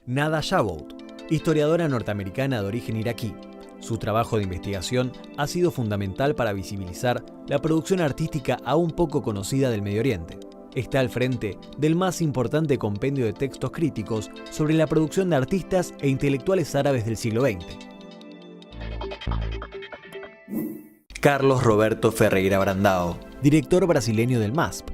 Nada Shabot, historiadora norteamericana de origen iraquí. Su trabajo de investigación ha sido fundamental para visibilizar la producción artística aún poco conocida del Medio Oriente. Está al frente del más importante compendio de textos críticos sobre la producción de artistas e intelectuales árabes del siglo XX. Carlos Roberto Ferreira Brandao, director brasileño del MASP.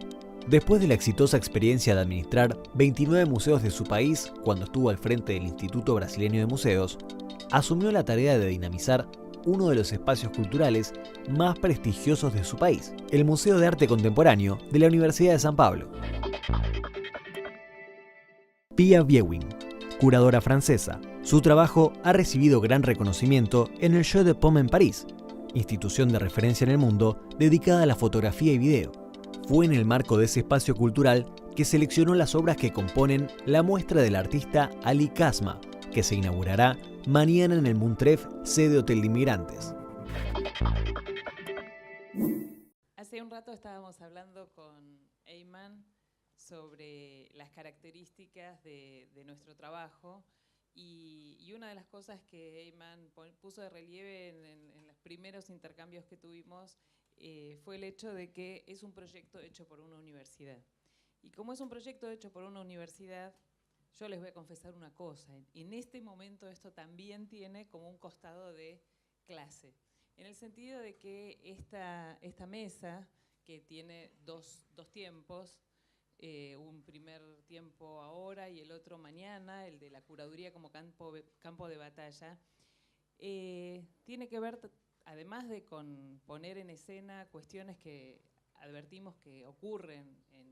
Después de la exitosa experiencia de administrar 29 museos de su país cuando estuvo al frente del Instituto Brasileño de Museos, asumió la tarea de dinamizar uno de los espacios culturales más prestigiosos de su país, el Museo de Arte Contemporáneo de la Universidad de San Pablo. Pia Viewing, curadora francesa. Su trabajo ha recibido gran reconocimiento en el Jeu de Paume en París, institución de referencia en el mundo dedicada a la fotografía y video. Fue en el marco de ese espacio cultural que seleccionó las obras que componen la muestra del artista Ali Kasma, que se inaugurará mañana en el Muntref, sede Hotel de Inmigrantes. Hace un rato estábamos hablando con Ayman sobre las características de nuestro trabajo y una de las cosas que Ayman puso de relieve en los primeros intercambios que tuvimos fue el hecho de que es un proyecto hecho por una universidad. Y como es un proyecto hecho por una universidad, yo les voy a confesar una cosa. En este momento esto también tiene como un costado de clase. En el sentido de que esta mesa, que tiene dos tiempos, un primer tiempo ahora y el otro mañana, el de la curaduría como campo de batalla, tiene que ver, además de con poner en escena cuestiones que advertimos que ocurren en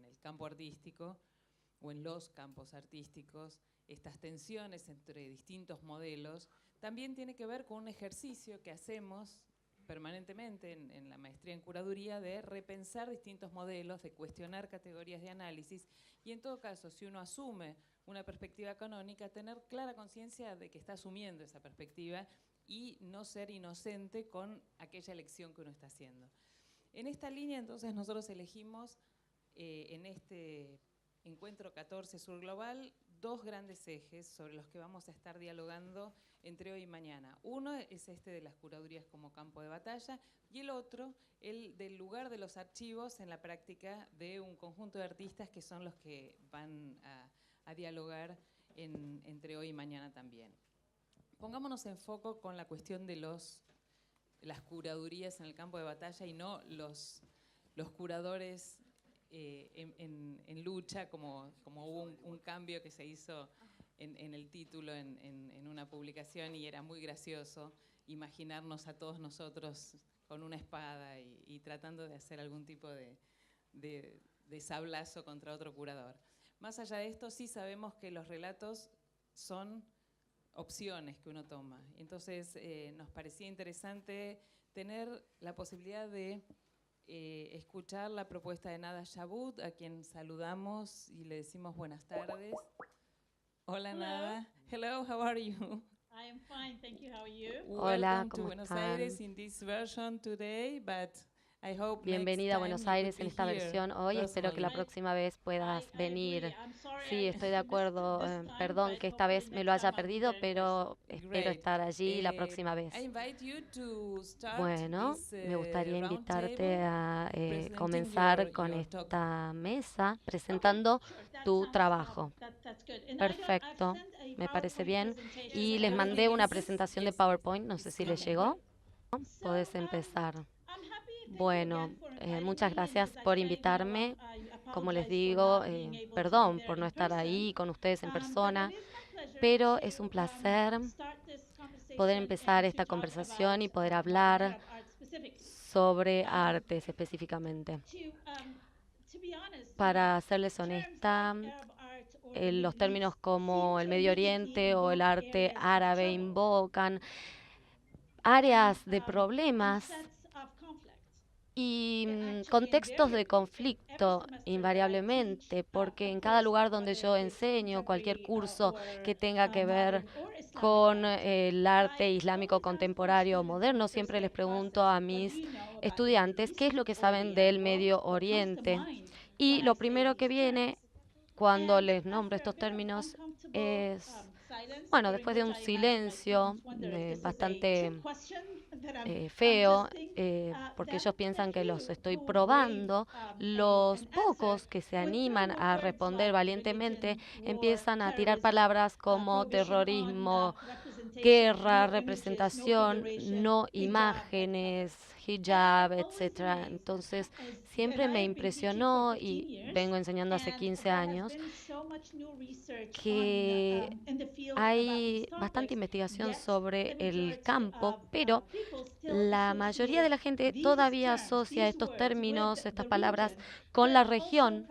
el campo artístico o en los campos artísticos, estas tensiones entre distintos modelos, también tiene que ver con un ejercicio que hacemos permanentemente en la maestría en curaduría de repensar distintos modelos, de cuestionar categorías de análisis y en todo caso, si uno asume una perspectiva canónica, tener clara conciencia de que está asumiendo esa perspectiva y no ser inocente con aquella elección que uno está haciendo. En esta línea, entonces, nosotros elegimos en este Encuentro 14 Sur Global dos grandes ejes sobre los que vamos a estar dialogando entre hoy y mañana. Uno es este de las curadurías como campo de batalla y el otro, el del lugar de los archivos en la práctica de un conjunto de artistas que son los que van a dialogar entre hoy y mañana también. Pongámonos en foco con la cuestión de las curadurías en el campo de batalla y no los curadores en lucha, como hubo un cambio que se hizo en el título en una publicación y era muy gracioso imaginarnos a todos nosotros con una espada y tratando de hacer algún tipo de sablazo contra otro curador. Más allá de esto, sí sabemos que los relatos son opciones que uno toma. Entonces, nos parecía interesante tener la posibilidad de escuchar la propuesta de Nada Shabot, a quien saludamos y le decimos buenas tardes. Hola, Hello. Nada. Hello, how are you? I am fine, thank you. How are you? Hola, Welcome to ¿cómo Buenos están? Aires in this version today, but I hope Bienvenida a next Buenos time you Aires could en be esta here versión hoy. Espero que la personally. próxima vez puedas I venir. agree. I'm sorry Sí, I estoy de missed acuerdo. this time, Perdón but que esta hopefully vez me next lo haya time I'll be perdido, there in person. pero espero Great. estar allí la próxima vez. I invite you to start Bueno, this me gustaría round invitarte table, a presenting comenzar con your talk. esta mesa presentando Sure, that tu sounds, trabajo. that's good. And Perfecto, I've sent a me parece PowerPoint bien. presentation Y that les everybody mandé una Yes, presentación de yes, PowerPoint, no sé it's si les coming. llegó. So, Podés empezar. I'm happy. Thank you Bueno, again for inviting muchas me, gracias and as I por said, invitarme. I Como les apologize for digo, not being able to be perdón there por no in estar person. ahí con ustedes en But persona, it is my pleasure pero to es un placer start this poder conversation empezar and to esta talk conversación about y poder well, the hablar Arab art specifically. sobre artes específicamente. To be honest, Para serles terms honesta, like Arab art or the los Middle términos East seem como el to Medio immediately Oriente o el invoke arte areas of árabe trouble invocan and áreas de problemas sets of conflict. y Actually, contextos de invariably, conflicto, every semester that I invariablemente, teach, porque of en cada course, lugar donde yo whether it is enseño, cualquier contemporary curso or que tenga que ver modern or Islamic con art, el arte I islámico always ask my contemporáneo o students in the moderno, first siempre day les of pregunto classes, a what do mis you know about the Middle estudiantes qué es East lo que or saben the Arab del world? Medio What comes to Oriente. mind Y when I lo say primero que these terms? viene cuando And les after nombro a estos bit of términos es, bueno, después de un silencio bastante feo, porque ellos piensan que los estoy probando, los pocos que se animan a responder valientemente empiezan a tirar palabras como terrorismo, guerra, representación, no imágenes, hijab, etcétera. Entonces, siempre me impresionó, y vengo enseñando hace 15 años, que hay bastante investigación sobre el campo, pero la mayoría de la gente todavía asocia estos términos, estas palabras, con la región,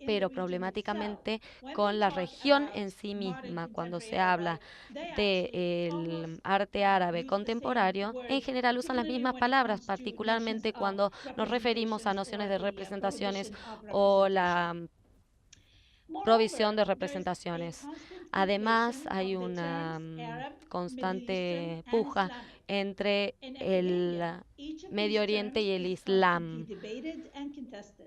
pero problemáticamente con la región en sí misma. Cuando se habla del arte árabe contemporáneo, en general usan las mismas palabras, particularmente cuando nos referimos a nociones de representaciones o la provisión de representaciones. Además, hay una constante puja entre el Medio Oriente y el Islam.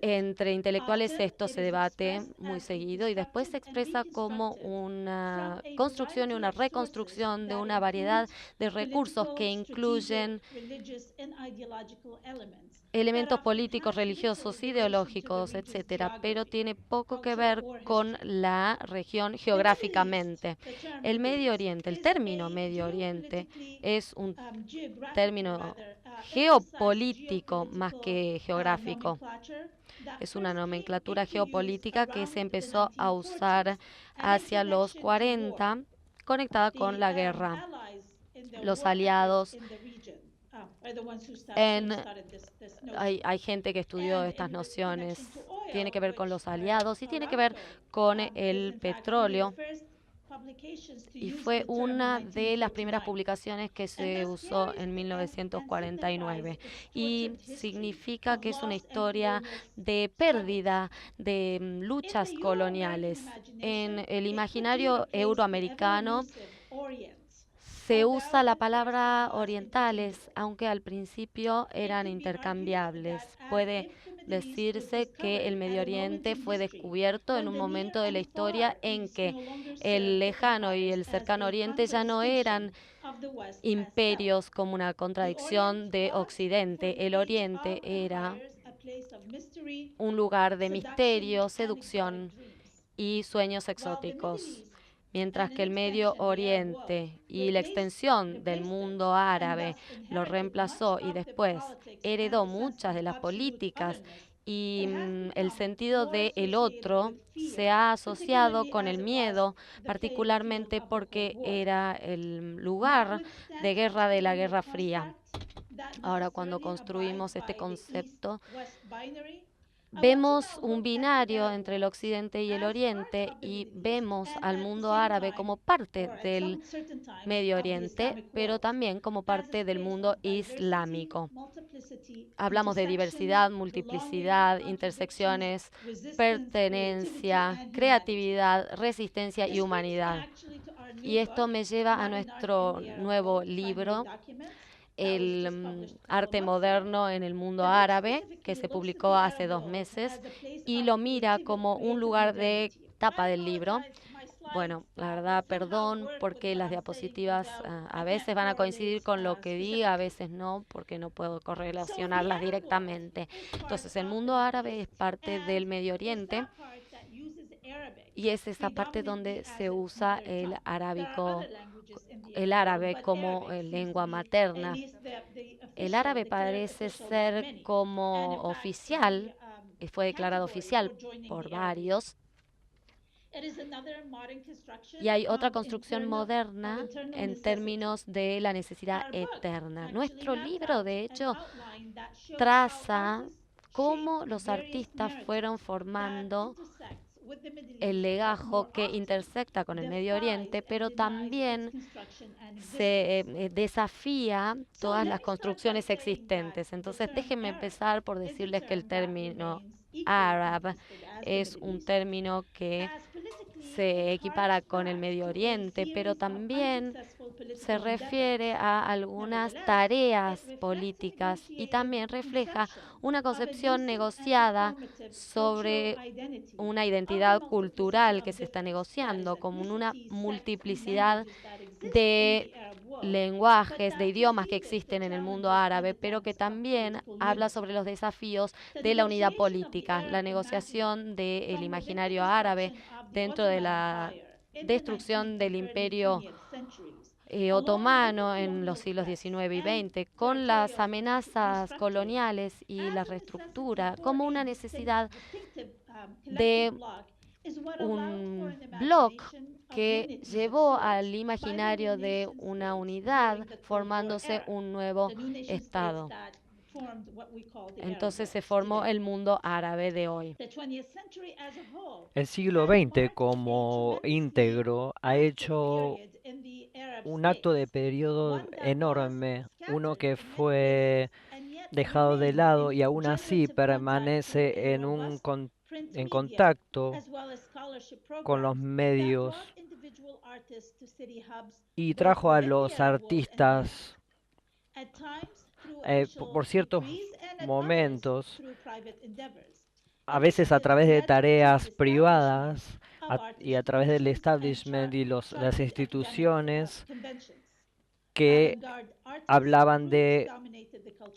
Entre intelectuales esto se debate muy seguido y después se expresa como una construcción y una reconstrucción de una variedad de recursos que incluyen elementos políticos, religiosos, ideológicos, etcétera, pero tiene poco que ver con la región geográficamente. El Medio Oriente, el término Medio Oriente, es un término geopolítico más que geográfico. Es una nomenclatura geopolítica que se empezó a usar hacia los 40, conectada con la guerra. Los aliados hay gente que estudió estas nociones. Tiene que ver con los aliados y tiene que ver con el petróleo. Y fue una de las primeras publicaciones que se usó en 1949. Y significa que es una historia de pérdida, de luchas coloniales. En el imaginario euroamericano se usa la palabra orientales, aunque al principio eran intercambiables. Puede decirse que el Medio Oriente fue descubierto en un momento de la historia en que el lejano y el cercano Oriente ya no eran imperios como una contradicción de Occidente. El Oriente era un lugar de misterio, seducción y sueños exóticos, mientras que el Medio Oriente y la extensión del mundo árabe lo reemplazó y después heredó muchas de las políticas y el sentido de el otro se ha asociado con el miedo, particularmente porque era el lugar de guerra de la Guerra Fría. Ahora, cuando construimos este concepto, vemos un binario entre el Occidente y el Oriente y vemos al mundo árabe como parte del Medio Oriente, pero también como parte del mundo islámico. Hablamos de diversidad, multiplicidad, intersecciones, pertenencia, creatividad, resistencia y humanidad. Y esto me lleva a nuestro nuevo libro, el arte moderno en el mundo árabe, que se publicó hace 2 meses, y lo mira como un lugar de tapa del libro. Bueno, la verdad, perdón, porque las diapositivas a veces van a coincidir con lo que diga, a veces no, porque no puedo correlacionarlas directamente. Entonces, el mundo árabe es parte del Medio Oriente y es esa parte donde se usa el arábico, el árabe como lengua materna. El árabe parece ser como oficial, fue declarado oficial por varios. Y hay otra construcción moderna en términos de la necesidad eterna. Nuestro libro, de hecho, traza cómo los artistas fueron formando el legajo que intersecta con el Medio Oriente, pero también se desafía todas las construcciones existentes. Entonces, déjenme empezar por decirles que el término Arab es un término que se equipara con el Medio Oriente, pero también se refiere a algunas tareas políticas y también refleja una concepción negociada sobre una identidad cultural que se está negociando, como una multiplicidad de lenguajes, de idiomas que existen en el mundo árabe, pero que también habla sobre los desafíos de la unidad política, la negociación del imaginario árabe dentro de la destrucción del imperio otomano en los siglos XIX y XX, con las amenazas coloniales y la reestructura, como una necesidad de un bloc que llevó al imaginario de una unidad, formándose un nuevo Estado. Entonces se formó el mundo árabe de hoy. El siglo XX como íntegro ha hecho un acto de periodo enorme, uno que fue dejado de lado y aún así permanece en contacto con los medios y trajo a los artistas por ciertos momentos, a veces a través de tareas privadas y a través del establishment y las instituciones que hablaban de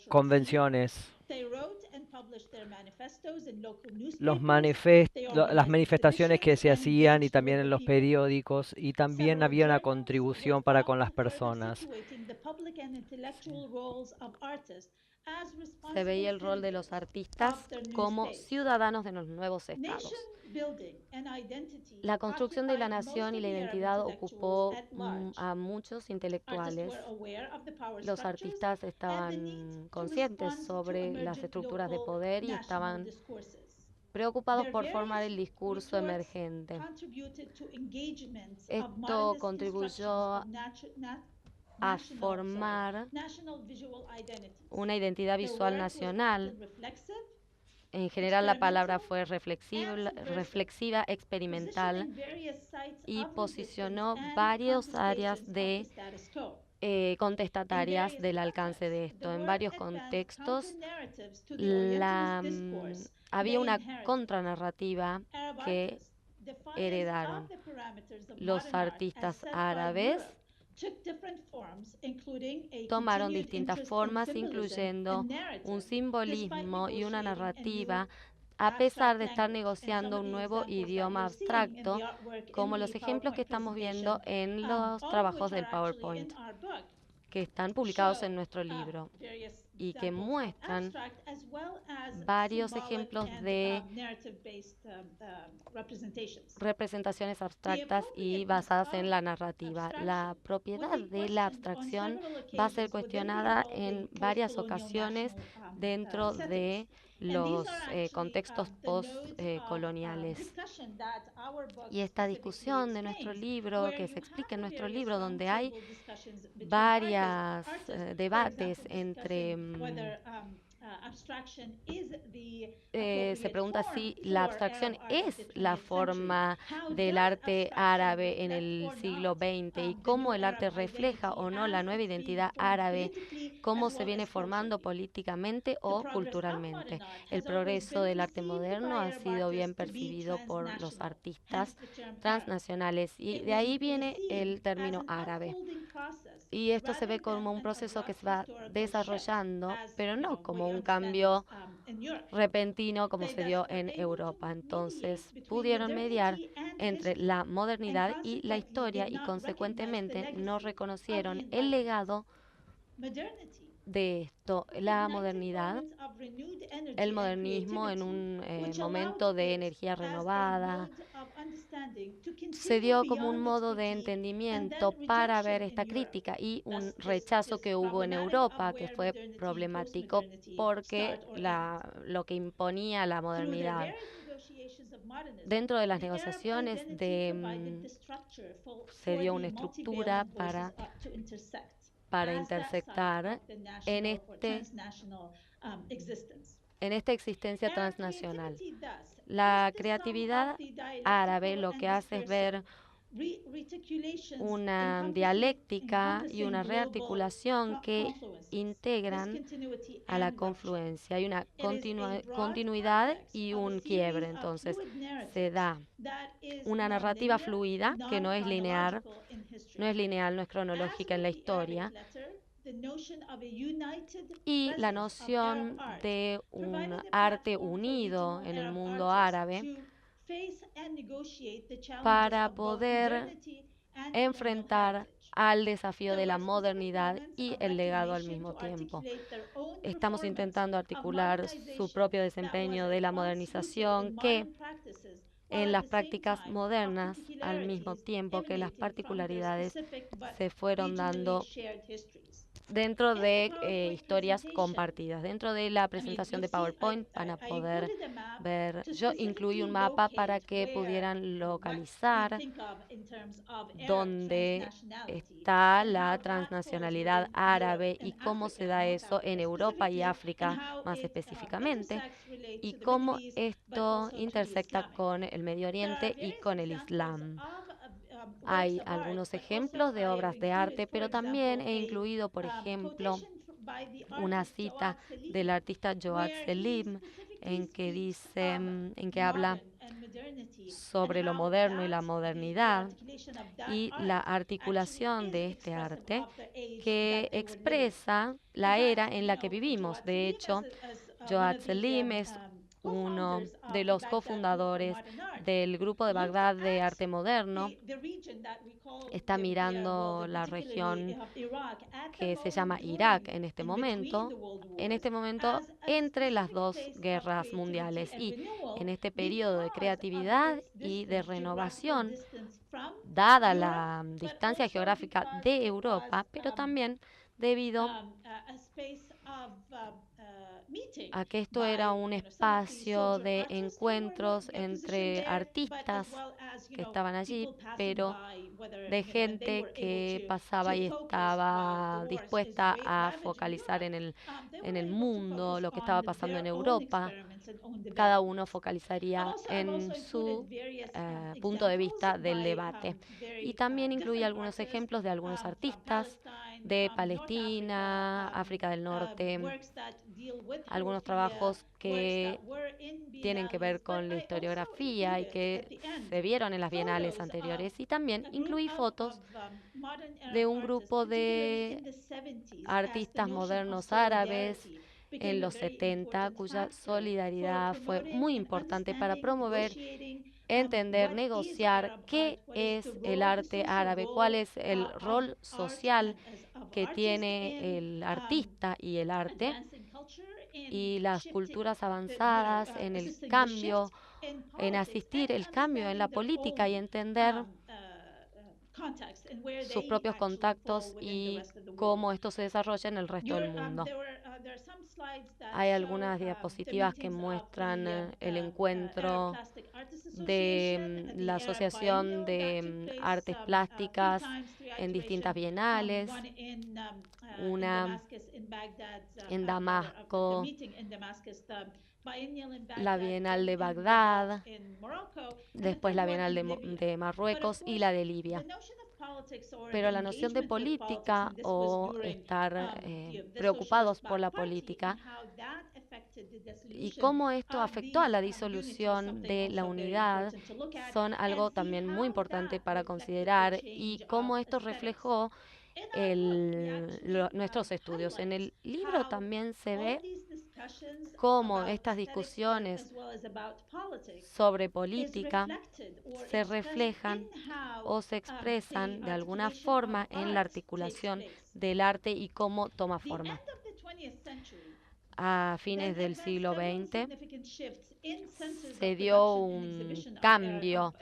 convenciones. Las manifestaciones que se hacían y también en los periódicos, y también había una contribución para con las personas. Se veía el rol de los artistas como ciudadanos de los nuevos estados. La construcción de la nación y la identidad ocupó a muchos intelectuales. Los artistas estaban conscientes sobre las estructuras de poder y estaban preocupados por formar el discurso emergente. Esto contribuyó a formar una identidad visual nacional. En general la palabra fue reflexiva, experimental, y posicionó varias áreas de contestatarias del alcance de esto. En varios contextos había una contranarrativa que heredaron los artistas árabes. Tomaron distintas formas, incluyendo un simbolismo y una narrativa, a pesar de estar negociando un nuevo idioma abstracto, como los ejemplos que estamos viendo en los trabajos del PowerPoint, que están publicados en nuestro libro y que muestran varios ejemplos de representaciones abstractas y basadas en la narrativa. La propiedad de la abstracción va a ser cuestionada en varias ocasiones dentro de los contextos postcoloniales. Y esta discusión de nuestro libro, que se explica en nuestro libro, donde hay varios debates entre se pregunta si la abstracción es la forma del arte árabe en el siglo XX y cómo el arte refleja o no la nueva identidad árabe, cómo se viene formando políticamente o culturalmente. El progreso del arte moderno ha sido bien percibido por los artistas transnacionales y de ahí viene el término árabe. Y esto se ve como un proceso que se va desarrollando, pero no como un cambio repentino como se dio en Europa. Entonces pudieron mediar entre la modernidad y la historia y consecuentemente no reconocieron el legado de esto, la modernidad, el modernismo en un momento de energía renovada. Se dio como un modo de entendimiento para ver esta crítica y un rechazo que hubo en Europa, que fue problemático porque lo que imponía la modernidad. Dentro de las negociaciones se dio una estructura para intersectar en esta existencia transnacional. La creatividad árabe lo que hace es ver una dialéctica y una rearticulación que integran a la confluencia. Hay una continuidad y un quiebre. Entonces, se da una narrativa fluida que no es lineal, no es cronológica en la historia, y la noción de un arte unido en el mundo árabe para poder enfrentar al desafío de la modernidad y el legado al mismo tiempo. Estamos intentando articular su propio desempeño de la modernización que en las prácticas modernas, al mismo tiempo que las particularidades se fueron dando dentro de historias compartidas. Dentro de la presentación de PowerPoint van a poder ver, yo incluí un mapa para que pudieran localizar dónde está la transnacionalidad árabe y cómo se da eso en Europa y África más específicamente, y cómo esto intersecta con el Medio Oriente y con el Islam. Hay algunos ejemplos de obras de arte, pero también he incluido, por ejemplo, una cita del artista Jawad Selim en que habla sobre lo moderno y la modernidad y la articulación de este arte que expresa la era en la que vivimos. De hecho, Jawad Selim es uno de los cofundadores del grupo de Bagdad de arte moderno. Está mirando la región que se llama Irak en este momento entre las dos guerras mundiales, y en este periodo de creatividad y de renovación, dada la distancia geográfica de Europa, pero también debido a que esto era un espacio de encuentros entre artistas que estaban allí, pero de gente que pasaba y estaba dispuesta a focalizar en el mundo, lo que estaba pasando en Europa. Cada uno focalizaría en su punto de vista del debate. Y también incluía algunos ejemplos de algunos artistas de Palestina, África del Norte, algunos trabajos que tienen que ver con la historiografía y que se vieron en las bienales anteriores. Y también incluí fotos de un grupo de artistas modernos árabes en los 70, cuya solidaridad fue muy importante para promover, entender, negociar qué es el arte árabe, cuál es el rol social que tiene el artista y el arte, y las culturas avanzadas en el cambio, en asistir el cambio en la política y entender sus propios contactos y cómo esto se desarrolla en el resto del mundo. Hay algunas diapositivas que muestran el encuentro de la Asociación de Artes Plásticas en distintas bienales, una en Damasco, la Bienal de Bagdad, después la Bienal de Marruecos y la de Libia. Pero la noción de política o estar preocupados por la política y cómo esto afectó a la disolución de la unidad son algo también muy importante para considerar, y cómo esto reflejó nuestros estudios. En el libro también se ve cómo estas discusiones sobre política se reflejan o se expresan de alguna forma en la articulación del arte y cómo toma forma. A fines del siglo XX se dio un cambio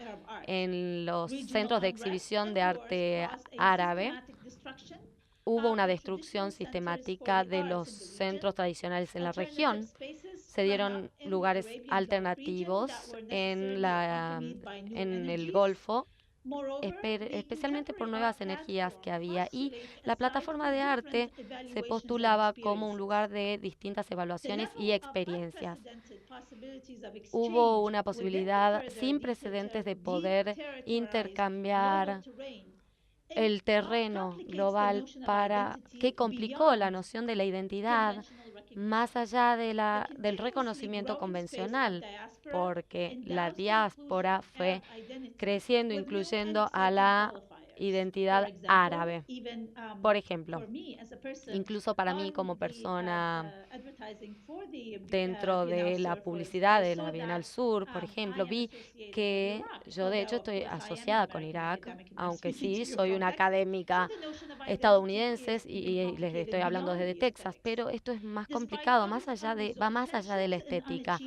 en los centros de exhibición de arte árabe. Hubo una destrucción sistemática de los centros tradicionales en la región. Se dieron lugares alternativos en el Golfo especialmente por nuevas energías que había. Y la plataforma de arte se postulaba como un lugar de distintas evaluaciones y experiencias. Hubo una posibilidad sin precedentes de poder intercambiar el terreno global que complicó la noción de la identidad más allá del reconocimiento convencional, porque la diáspora fue creciendo, incluyendo a la identidad árabe. Por ejemplo, incluso para mí como persona dentro de la publicidad de la Bienal Sur, por ejemplo, vi que yo de hecho estoy asociada con Irak, aunque sí soy una académica estadounidense y les estoy hablando desde Texas, pero esto es más complicado, va más allá de la estética.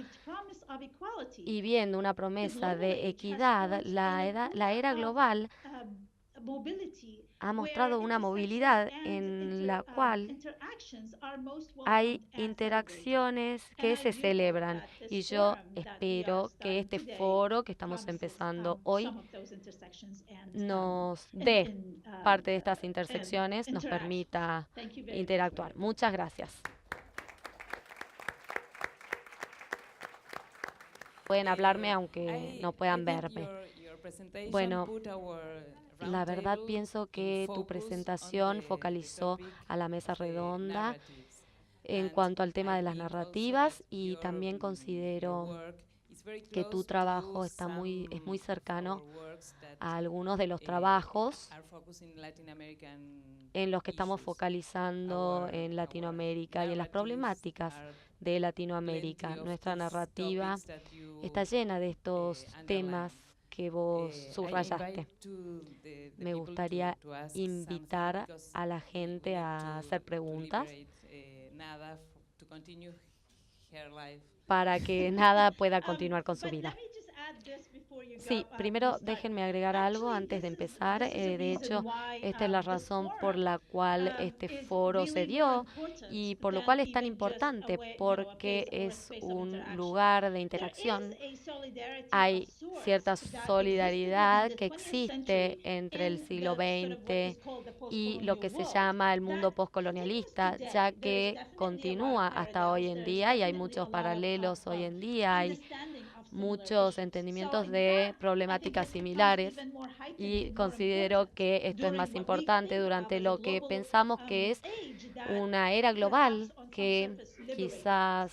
Y viendo una promesa de equidad, la era global ha mostrado una movilidad en la cual hay interacciones que se celebran y yo espero que este foro que estamos empezando hoy nos dé parte de estas intersecciones, nos permita interactuar. Muchas gracias. Pueden hablarme aunque no puedan verme. Bueno, la verdad pienso que tu presentación focalizó a la mesa redonda en cuanto al tema de las narrativas y también considero que tu trabajo es muy cercano a algunos de los trabajos en los que estamos focalizando en Latinoamérica y en las problemáticas de Latinoamérica. Nuestra narrativa está llena de estos temas que vos subrayaste. Me gustaría invitar a la gente a hacer preguntas para que nada pueda continuar con su vida. Sí, primero déjenme agregar algo antes de empezar. De hecho, esta es la razón por la cual este foro se dio y por lo cual es tan importante, porque es un lugar de interacción. Hay cierta solidaridad que existe entre el siglo XX y lo que se llama el mundo postcolonialista, ya que continúa hasta hoy en día y hay muchos paralelos hoy en día, hay muchos entendimientos de problemáticas similares y considero que esto es más importante durante lo que pensamos que es una era global que quizás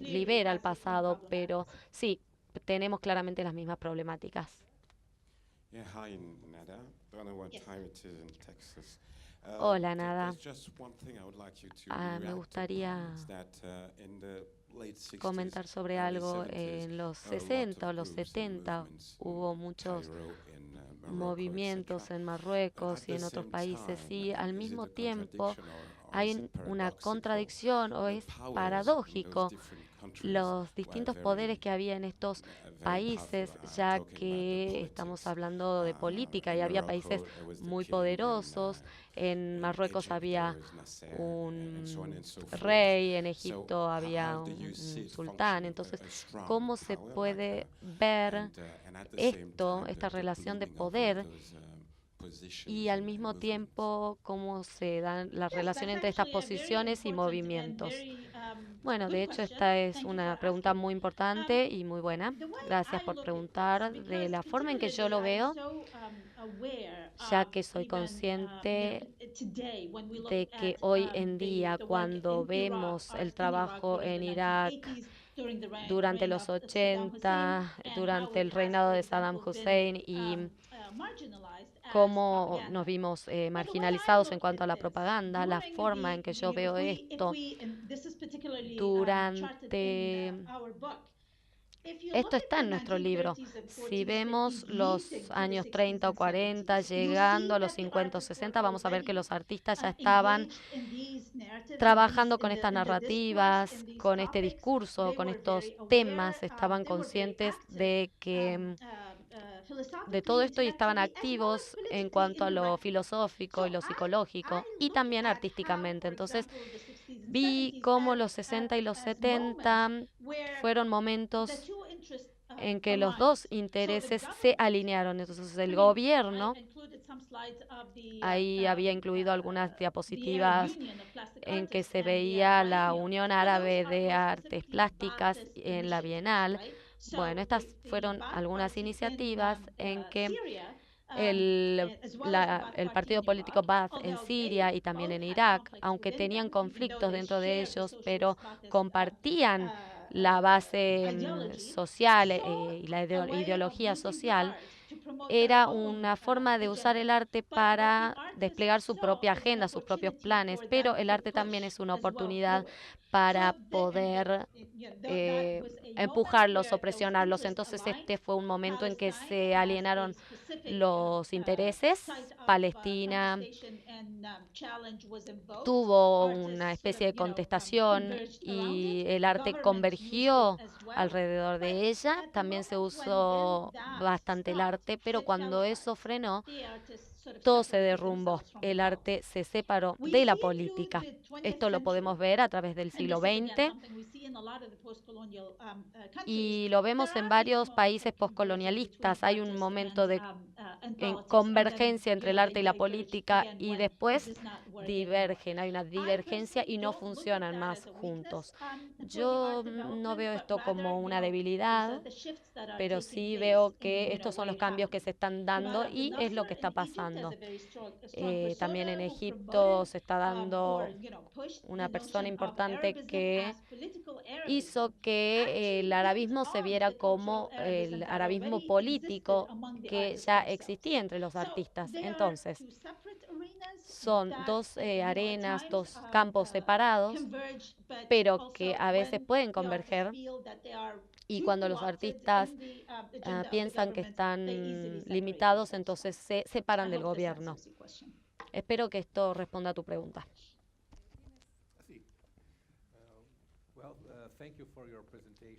libera el pasado, pero sí, tenemos claramente las mismas problemáticas. Hola, Nada. Me gustaría comentar sobre algo. En los 60 o los 70 hubo muchos movimientos en Marruecos y en otros países y al mismo tiempo hay una contradicción o es paradójico los distintos poderes que había en estos países, ya que estamos hablando de política y había países muy poderosos. En Marruecos había un rey, en Egipto había un sultán. Entonces, ¿cómo se puede ver esta relación de poder y al mismo tiempo cómo se dan la relación entre estas posiciones y movimientos? Bueno, de hecho esta es una pregunta muy importante y muy buena. Gracias por preguntar. De la forma en que yo lo veo, ya que soy consciente de que hoy en día cuando vemos el trabajo en Irak durante los 80, durante el reinado de Saddam Hussein y cómo nos vimos marginalizados en cuanto a la propaganda, la forma en que yo veo esto esto está en nuestro libro. Si vemos los años 30 o 40, llegando a los 50 o 60, vamos a ver que los artistas ya estaban trabajando con estas narrativas, con este discurso, con estos temas, estaban conscientes de que de todo esto y estaban activos en cuanto a lo filosófico y lo psicológico y también artísticamente. Entonces vi cómo los 60 y los 70 fueron momentos en que los dos intereses se alinearon. Entonces el gobierno, ahí había incluido algunas diapositivas en que se veía la Unión Árabe de Artes Plásticas en la Bienal. Bueno, estas fueron algunas iniciativas en que el partido político Baath en Siria y también en Irak, aunque tenían conflictos dentro de ellos, pero compartían la base social y la ideología social, era una forma de usar el arte para desplegar su propia agenda, sus propios planes, pero el arte también es una oportunidad para poder empujarlos o presionarlos. Entonces este fue un momento en que se alienaron los intereses. Palestina tuvo una especie de contestación y el arte convergió alrededor de ella. También se usó bastante el arte, pero cuando eso frenó, todo se derrumbó. El arte se separó de la política. Esto lo podemos ver a través del siglo XX y lo vemos en varios países postcolonialistas. Hay un momento de convergencia entre el arte y la política y después divergen, hay una divergencia y no funcionan más juntos. Yo no veo esto como una debilidad, pero sí veo que estos son los cambios que se están dando y es lo que está pasando. También en Egipto se está dando una persona importante que hizo que el arabismo se viera como el arabismo político que ya existía entre los artistas. Entonces, son dos arenas, dos campos separados, pero que a veces pueden converger. Y cuando los artistas piensan que están limitados, entonces se separan del gobierno. Espero que esto responda a tu pregunta.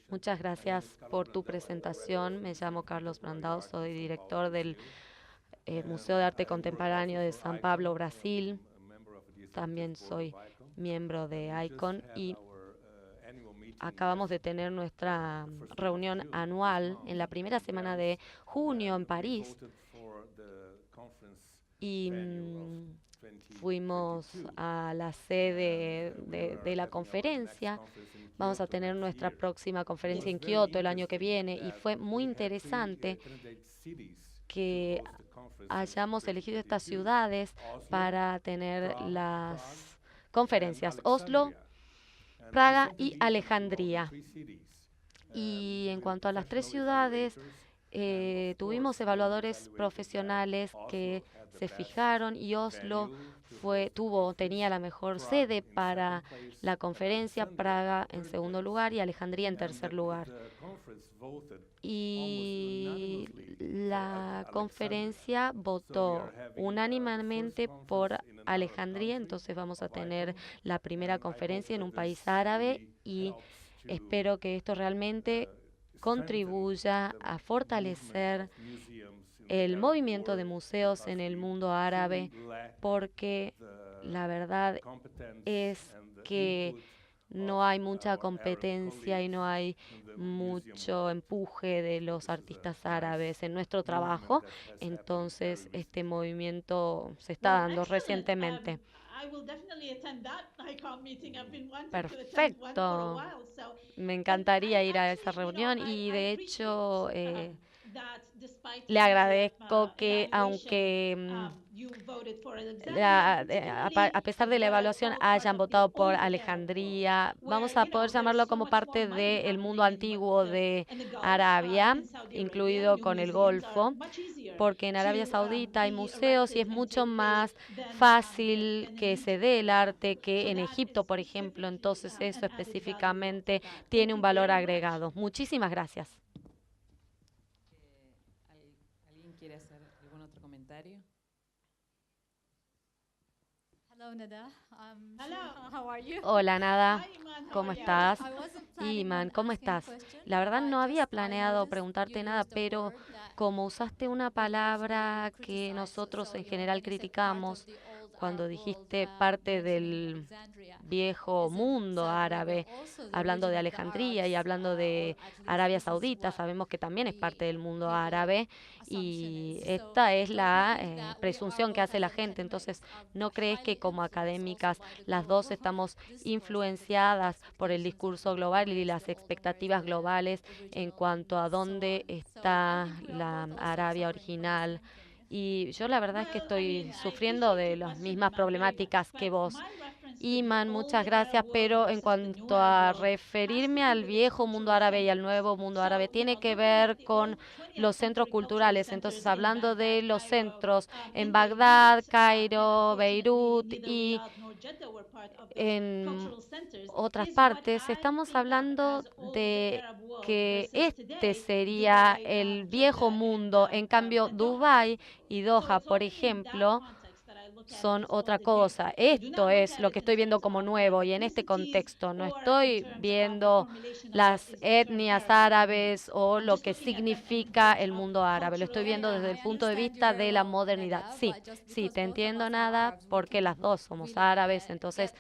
Muchas gracias por tu presentación. Me llamo Carlos Brandão, soy director del Museo de Arte Contemporáneo de São Paulo, Brasil. También soy miembro de ICON y acabamos de tener nuestra reunión anual en la primera semana de junio en París y fuimos a la sede de la conferencia. Vamos a tener nuestra próxima conferencia en Kioto el año que viene y fue muy interesante que hayamos elegido estas ciudades para tener las conferencias: Oslo, Praga y Alejandría. Y en cuanto a las tres ciudades, tuvimos evaluadores profesionales que se fijaron y Oslo tenía la mejor sede para la conferencia, Praga en segundo lugar y Alejandría en tercer lugar. Y la conferencia votó unánimemente por Alejandría, entonces vamos a tener la primera conferencia en un país árabe y espero que esto realmente contribuya a fortalecer el movimiento de museos en el mundo árabe, porque la verdad es que no hay mucha competencia y no hay mucho empuje de los artistas árabes en nuestro trabajo. Entonces, este movimiento se está dando recientemente. Perfecto. Me encantaría ir a esa reunión y de hecho le agradezco que aunque a pesar de la evaluación hayan votado por Alejandría, vamos a poder llamarlo como parte del mundo antiguo de Arabia, incluido con el Golfo, porque en Arabia Saudita hay museos y es mucho más fácil que se dé el arte que en Egipto, por ejemplo. Entonces eso específicamente tiene un valor agregado. Muchísimas gracias. ¿Alguien quiere hacer algún otro comentario? Hola, Nada. ¿Cómo estás? Iman, ¿cómo estás? La verdad no había planeado preguntarte nada, pero como usaste una palabra que nosotros en general criticamos cuando dijiste parte del viejo mundo árabe, hablando de Alejandría y hablando de Arabia Saudita, sabemos que también es parte del mundo árabe y esta es la presunción que hace la gente. Entonces, ¿no crees que como académicas las dos estamos influenciadas por el discurso global y las expectativas globales en cuanto a dónde está la Arabia original? Y yo la verdad es que estoy sufriendo de las mismas problemáticas que vos. Iman, muchas gracias, pero en cuanto a referirme al viejo mundo árabe y al nuevo mundo árabe, tiene que ver con los centros culturales. Entonces, hablando de los centros en Bagdad, Cairo, Beirut y en otras partes, estamos hablando de que este sería el viejo mundo. En cambio, Dubái y Doha, por ejemplo, son otra cosa. Esto es lo que estoy viendo como nuevo y en este contexto no estoy viendo las etnias árabes o lo que significa el mundo árabe. Lo estoy viendo desde el punto de vista de la modernidad. Sí, sí, te entiendo nada porque las dos somos árabes, entonces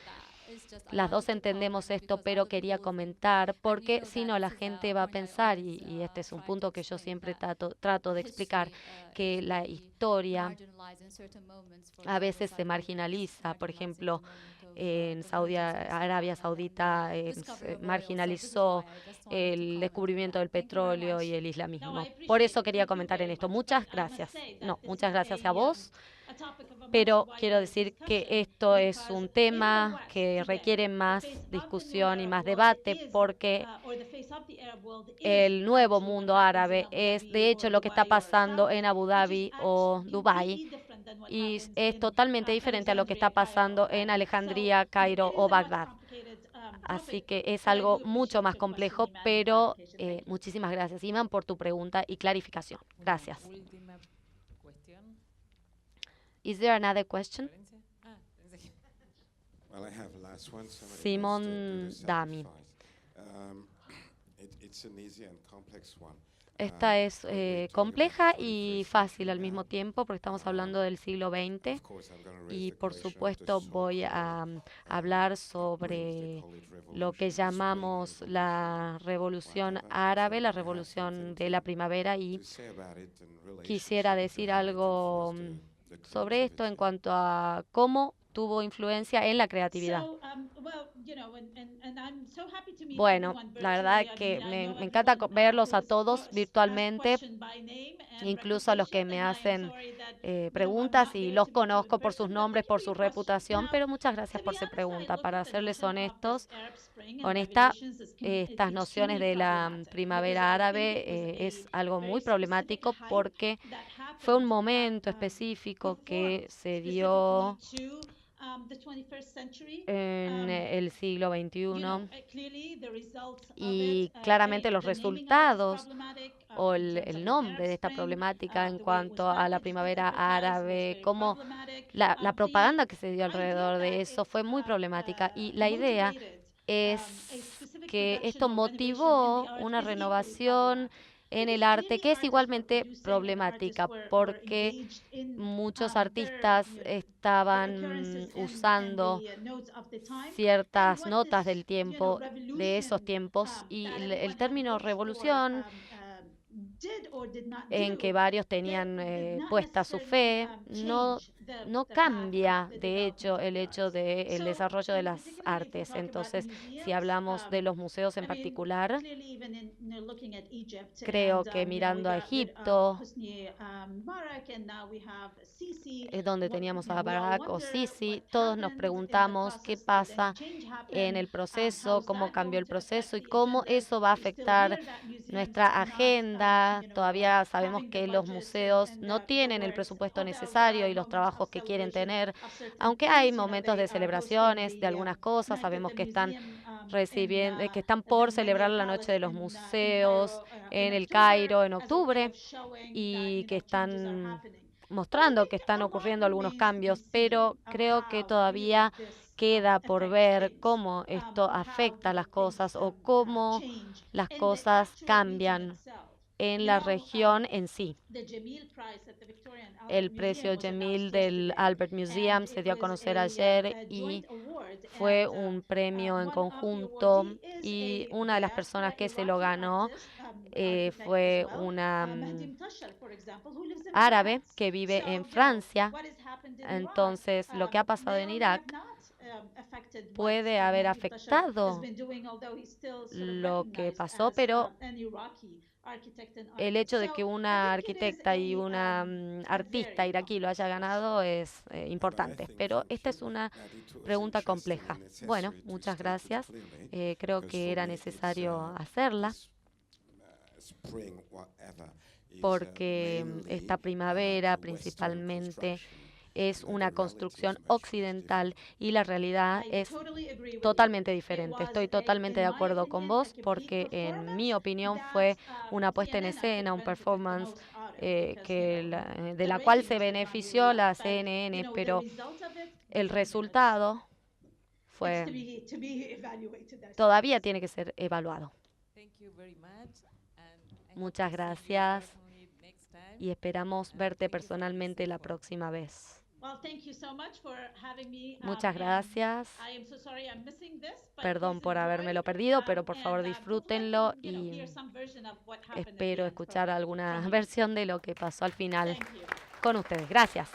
las dos entendemos esto, pero quería comentar porque si no la gente va a pensar, y este es un punto que yo siempre trato de explicar, que la historia a veces se marginaliza. Por ejemplo, en Arabia Saudita se marginalizó el descubrimiento del petróleo y el islamismo. Por eso quería comentar en esto. Muchas gracias. No, muchas gracias a vos. Pero quiero decir que esto es un tema que requiere más discusión y más debate porque el nuevo mundo árabe es de hecho lo que está pasando en Abu Dhabi o Dubái y es totalmente diferente a lo que está pasando en Alejandría, Cairo o Bagdad. Así que es algo mucho más complejo, pero muchísimas gracias, Iman, por tu pregunta y clarificación. Gracias. Última cuestión. Is there another question? Florencia. Ah, pensé que... Well, I have last one. Simón Dami. It's an easy and complex one. Esta es compleja y fácil al mismo tiempo porque estamos hablando del siglo XX y por supuesto voy a hablar sobre lo que llamamos la revolución árabe, la revolución de la primavera y quisiera decir algo sobre esto en cuanto a cómo tuvo influencia en la creatividad. Bueno, la verdad que me encanta verlos a todos virtualmente, incluso a los que me hacen preguntas y los conozco por sus nombres, por su reputación, pero muchas gracias por su pregunta. Para serles honesta, estas nociones de la primavera árabe es algo muy problemático porque fue un momento específico que se dio en el siglo XXI y claramente los resultados o el nombre de esta problemática en cuanto a la primavera árabe, como la propaganda que se dio alrededor de eso fue muy problemática y la idea es que esto motivó una renovación en el arte que es igualmente problemática porque muchos artistas estaban usando ciertas notas del tiempo, de esos tiempos, y el término revolución, en que varios tenían puesta su fe, no cambia, de hecho, el hecho del desarrollo de las artes. Entonces, si hablamos de los museos en particular, creo que mirando a Egipto, donde teníamos a Barak o Sisi, todos nos preguntamos qué pasa en el proceso, cómo cambió el proceso y cómo eso va a afectar nuestra agenda. Todavía sabemos que los museos no tienen el presupuesto necesario y los trabajos que quieren tener, aunque hay momentos de celebraciones de algunas cosas, sabemos que están recibiendo, que están por celebrar la Noche de los Museos en el Cairo en octubre y que están mostrando que están ocurriendo algunos cambios, pero creo que todavía queda por ver cómo esto afecta a las cosas o cómo las cosas cambian en la región en sí. El precio Gemil del Albert Museum se dio a conocer ayer y fue un premio en conjunto, y una de las personas que se lo ganó fue una árabe que vive en Francia. Entonces, lo que ha pasado en Irak puede haber afectado lo que pasó, pero el hecho de que una arquitecta y una artista iraquí lo haya ganado es importante. Pero esta es una pregunta compleja. Bueno, muchas gracias. Creo que era necesario hacerla porque esta primavera principalmente es una construcción occidental y la realidad es totalmente diferente. Estoy totalmente de acuerdo con vos porque en mi opinión fue una puesta en escena, un performance de la cual se benefició la CNN, pero el resultado todavía tiene que ser evaluado. Muchas gracias y esperamos verte personalmente la próxima vez. Muchas gracias. Perdón por habérmelo perdido, pero por favor disfrútenlo y espero escuchar alguna versión de lo que pasó al final con ustedes. Gracias.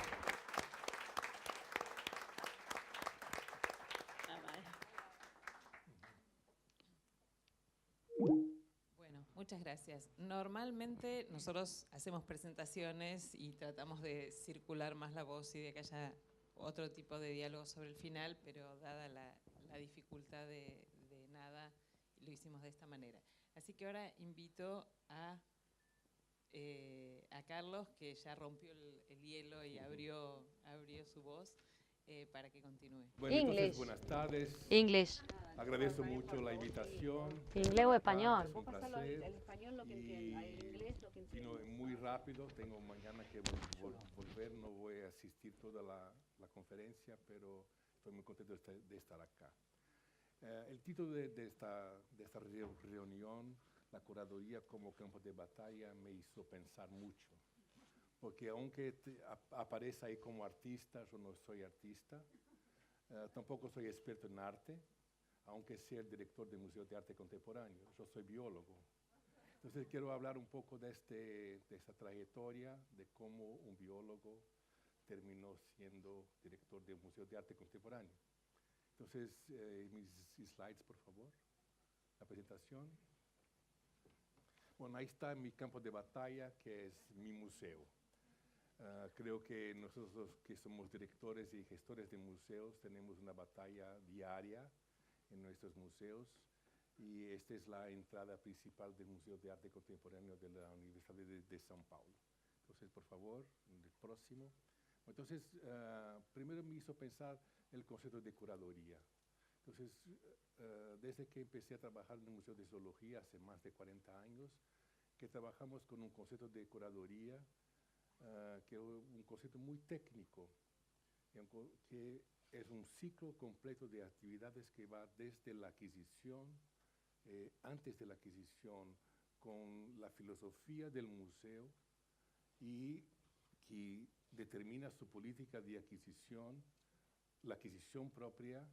Bueno, muchas gracias. Normalmente nosotros hacemos presentaciones y tratamos de circular más la voz y de que haya otro tipo de diálogo sobre el final, pero dada la dificultad de nada, lo hicimos de esta manera. Así que ahora invito a Carlos, que ya rompió el hielo y abrió su voz, para que continúe. Bueno, English. entonces, buenas tardes. English. Agradezco mucho la invitación. ¿Inglés o español? Es un placer. Y vino muy rápido. Tengo mañana que volver. No voy a asistir toda la conferencia, pero estoy muy contento de estar acá. El título de esta reunión, la curaduría como campo de batalla, me hizo pensar mucho. Porque aunque aparece ahí como artista, yo no soy artista. Tampoco soy experto en arte, aunque sea el director del Museo de Arte Contemporáneo. Yo soy biólogo. Entonces quiero hablar un poco de esta trayectoria, de cómo un biólogo terminó siendo director del Museo de Arte Contemporáneo. Entonces, mis slides, por favor. La presentación. Bueno, ahí está mi campo de batalla, que es mi museo. Creo que nosotros que somos directores y gestores de museos tenemos una batalla diaria en nuestros museos, y esta es la entrada principal del Museo de Arte Contemporáneo de la Universidad de São Paulo. Entonces, por favor, el próximo. Entonces, primero me hizo pensar el concepto de curaduría. Entonces, desde que empecé a trabajar en el Museo de Zoología hace más de 40 años, que trabajamos con un concepto de curaduría, que es un concepto muy técnico, que es un ciclo completo de actividades que va desde la adquisición, antes de la adquisición, con la filosofía del museo, y que determina su política de adquisición, la adquisición propia,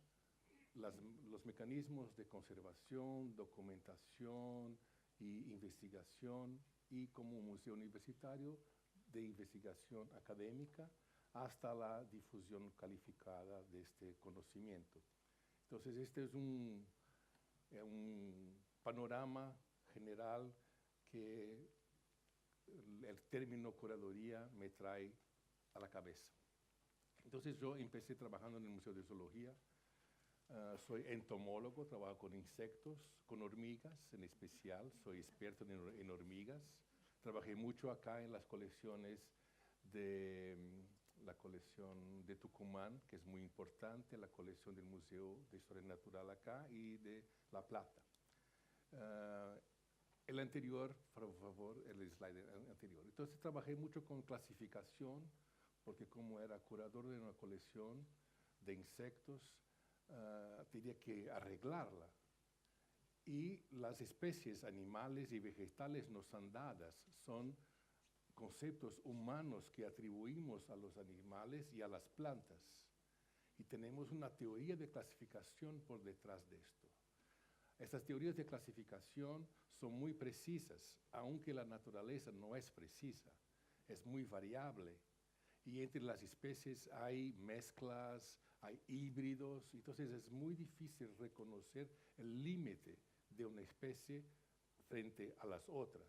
los mecanismos de conservación, documentación y investigación, y como un museo universitario, de investigación académica hasta la difusión calificada de este conocimiento. Entonces, este es un panorama general que el término curaduría me trae a la cabeza. Entonces, yo empecé trabajando en el Museo de Zoología. Soy entomólogo, trabajo con insectos, con hormigas en especial. Soy experto en hormigas. Trabajé mucho acá en las colecciones la colección de Tucumán, que es muy importante, la colección del Museo de Historia Natural acá, y de La Plata. El anterior, por favor, el slide anterior. Entonces trabajé mucho con clasificación, porque como era curador de una colección de insectos, tenía que arreglarla. Y las especies animales y vegetales nos son dadas, son conceptos humanos que atribuimos a los animales y a las plantas. Y tenemos una teoría de clasificación por detrás de esto. Estas teorías de clasificación son muy precisas, aunque la naturaleza no es precisa, es muy variable. Y entre las especies hay mezclas, hay híbridos, entonces es muy difícil reconocer el límite de una especie frente a las otras.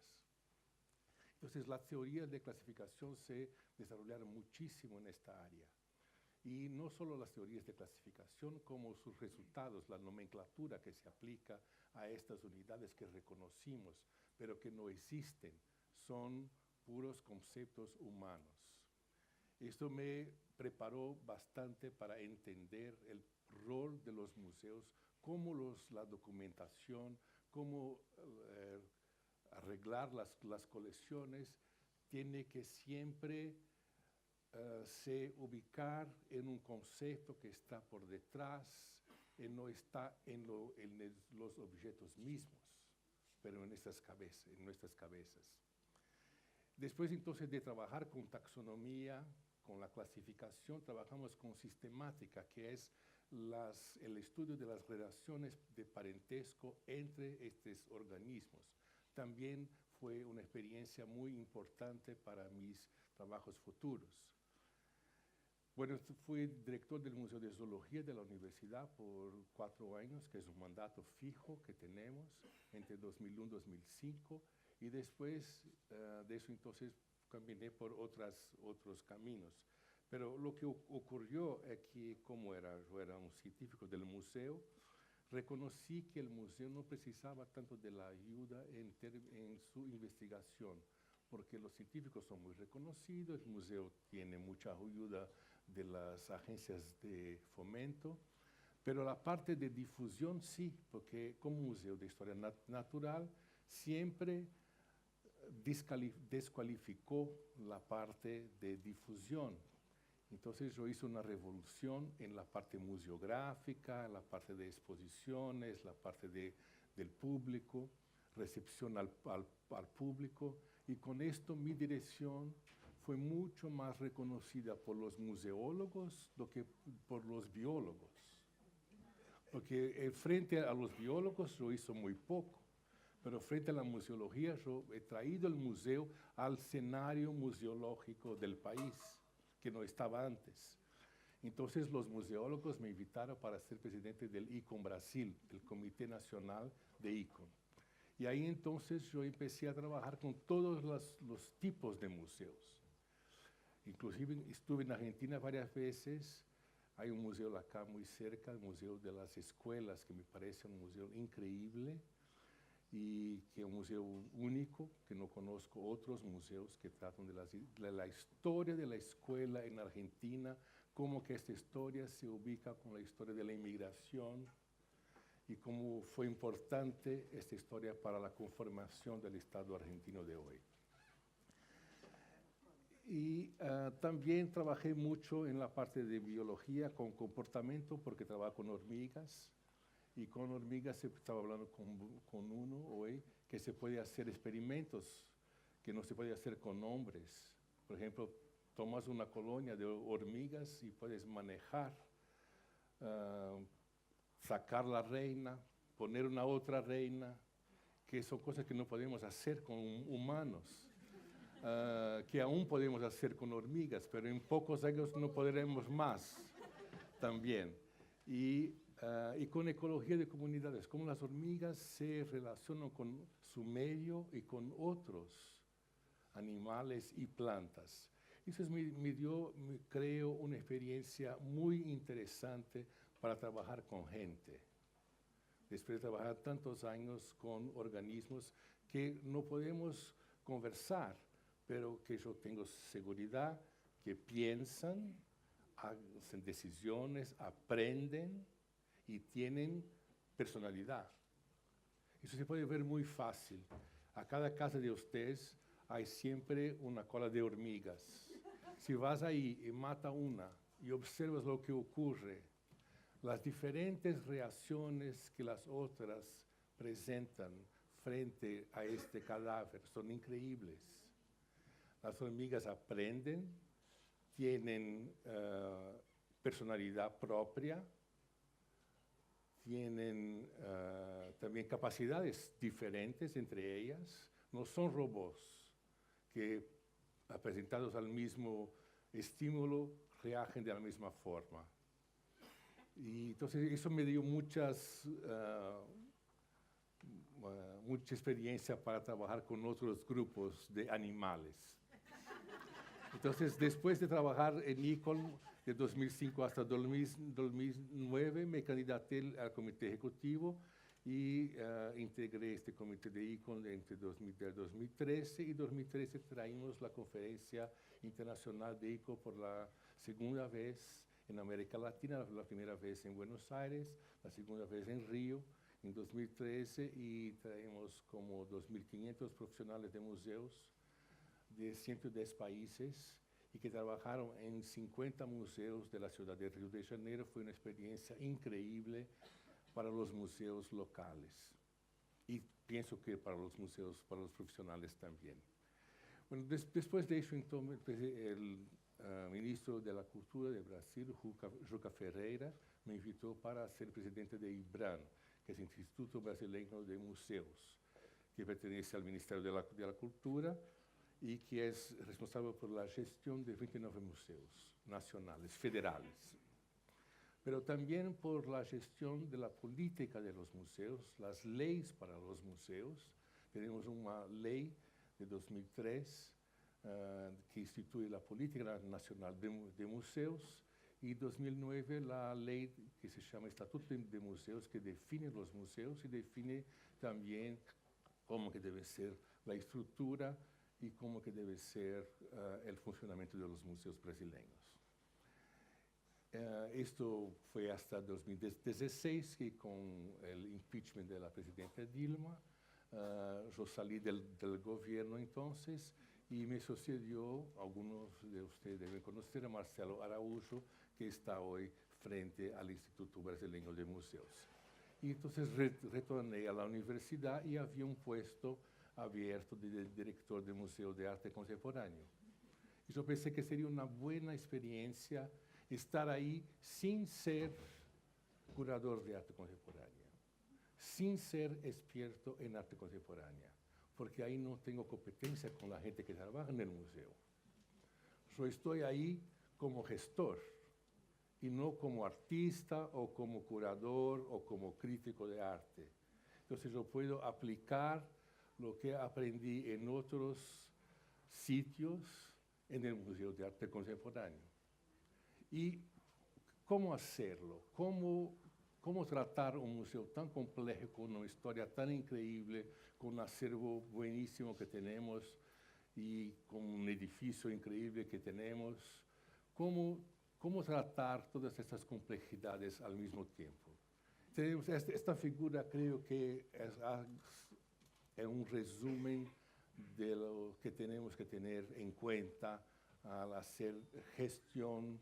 Entonces las teorías de clasificación se desarrollaron muchísimo en esta área. Y no solo las teorías de clasificación, como sus resultados, la nomenclatura que se aplica a estas unidades que reconocimos, pero que no existen, son puros conceptos humanos. Esto me preparó bastante para entender el rol de los museos, cómo la documentación, cómo arreglar las colecciones, tiene que siempre se ubicar en un concepto que está por detrás, no está en los objetos mismos, pero en nuestras cabezas. Después entonces de trabajar con taxonomía, con la clasificación, trabajamos con sistemática, que es el estudio de las relaciones de parentesco entre estos organismos. También fue una experiencia muy importante para mis trabajos futuros. Bueno, fui director del Museo de Zoología de la universidad por 4 años, que es un mandato fijo que tenemos entre 2001 y 2005, y después de eso entonces caminé por otros caminos. Pero lo que ocurrió aquí, como yo era un científico del museo, reconocí que el museo no precisaba tanto de la ayuda en su investigación, porque los científicos son muy reconocidos, el museo tiene mucha ayuda de las agencias de fomento, pero la parte de difusión sí, porque como museo de historia natural siempre descalificó la parte de difusión. Entonces yo hice una revolución en la parte museográfica, en la parte de exposiciones, la parte del público, recepción al público, y con esto mi dirección fue mucho más reconocida por los museólogos do que por los biólogos. Porque frente a los biólogos yo hice muy poco, pero frente a la museología yo he traído el museo al escenario museológico del país, que no estaba antes. Entonces los museólogos me invitaron para ser presidente del ICOM Brasil, el Comité Nacional de ICOM. Y ahí entonces yo empecé a trabajar con todos los tipos de museos. Inclusive estuve en Argentina varias veces. Hay un museo acá muy cerca, el Museo de las Escuelas, que me parece un museo increíble y que es un museo único, que no conozco otros museos que tratan de la historia de la escuela en Argentina, cómo que esta historia se ubica con la historia de la inmigración y cómo fue importante esta historia para la conformación del Estado argentino de hoy. Y también trabajé mucho en la parte de biología con comportamiento, porque trabajo con hormigas. Y con hormigas estaba hablando con uno hoy, que se puede hacer experimentos que no se puede hacer con hombres. Por ejemplo, tomas una colonia de hormigas y puedes manejar, sacar la reina, poner una otra reina, que son cosas que no podemos hacer con humanos. Que aún podemos hacer con hormigas, pero en pocos años no podremos más también. Y con ecología de comunidades, cómo las hormigas se relacionan con su medio y con otros animales y plantas. Eso me creó una experiencia muy interesante para trabajar con gente. Después de trabajar tantos años con organismos que no podemos conversar, pero que yo tengo seguridad que piensan, hacen decisiones, aprenden y tienen personalidad. Eso se puede ver muy fácil. A cada casa de ustedes hay siempre una cola de hormigas. Si vas ahí y mata una y observas lo que ocurre, las diferentes reacciones que las otras presentan frente a este cadáver son increíbles. Las hormigas aprenden, tienen personalidad propia, tienen también capacidades diferentes entre ellas, no son robots que presentados al mismo estímulo reagen de la misma forma. Y entonces eso me dio mucha experiencia para trabajar con otros grupos de animales. Entonces, después de trabajar en ICOL de 2005 hasta 2009, me candidaté al comité ejecutivo y integré este comité de ICOL entre 2013 y 2013 traímos la conferencia internacional de ICOL por la segunda vez en América Latina, la primera vez en Buenos Aires, la segunda vez en Río, en 2013, y traemos como 2.500 profesionales de museos de 110 países y que trabajaron en 50 museos de la ciudad de Río de Janeiro. Fue una experiencia increíble para los museos locales y pienso que para los museos, para los profesionales también. Bueno, después de eso, entonces, el ministro de la Cultura de Brasil, Juca Ferreira, me invitó para ser presidente de IBRAM, que es el Instituto Brasileño de Museos, que pertenece al Ministerio de la Cultura y que es responsable por la gestión de 29 museos nacionales, federales, pero también por la gestión de la política de los museos, las leyes para los museos. Tenemos una ley de 2003 que instituye la Política Nacional de Museos, y 2009 la ley que se llama Estatuto de Museos, que define los museos y define también cómo que debe ser la estructura y cómo que debe ser el funcionamiento de los museos brasileños. Esto fue hasta 2016, que con el impeachment de la presidenta Dilma, yo salí del gobierno entonces y me sucedió, algunos de ustedes deben conocer, a Marcelo Araújo, que está hoy frente al Instituto Brasileño de Museos. Y entonces retorné a la universidad y había un puesto abierto de director de Museo de Arte Contemporáneo. Y yo pensé que sería una buena experiencia estar ahí sin ser curador de arte contemporánea, sin ser experto en arte contemporánea, porque ahí no tengo competencia con la gente que trabaja en el museo. Yo estoy ahí como gestor y no como artista o como curador o como crítico de arte. Entonces yo puedo aplicar lo que aprendí en otros sitios en el Museo de Arte Contemporáneo. ¿Y cómo hacerlo? ¿Cómo tratar un museo tan complejo, con una historia tan increíble, con un acervo buenísimo que tenemos y con un edificio increíble que tenemos? ¿Cómo tratar todas estas complejidades al mismo tiempo? Tenemos esta figura, creo que es un resumen de lo que tenemos que tener en cuenta al hacer gestión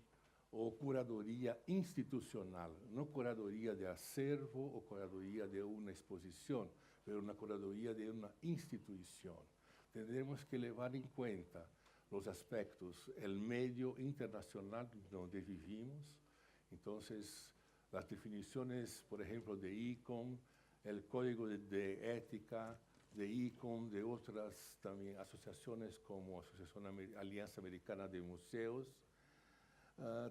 o curaduría institucional, no curaduría de acervo o curaduría de una exposición, pero una curaduría de una institución. Tendremos que llevar en cuenta los aspectos, el medio internacional donde vivimos. Entonces, las definiciones, por ejemplo, de ICOM, el código de ética de ICOM, de otras también asociaciones como Alianza Americana de Museos.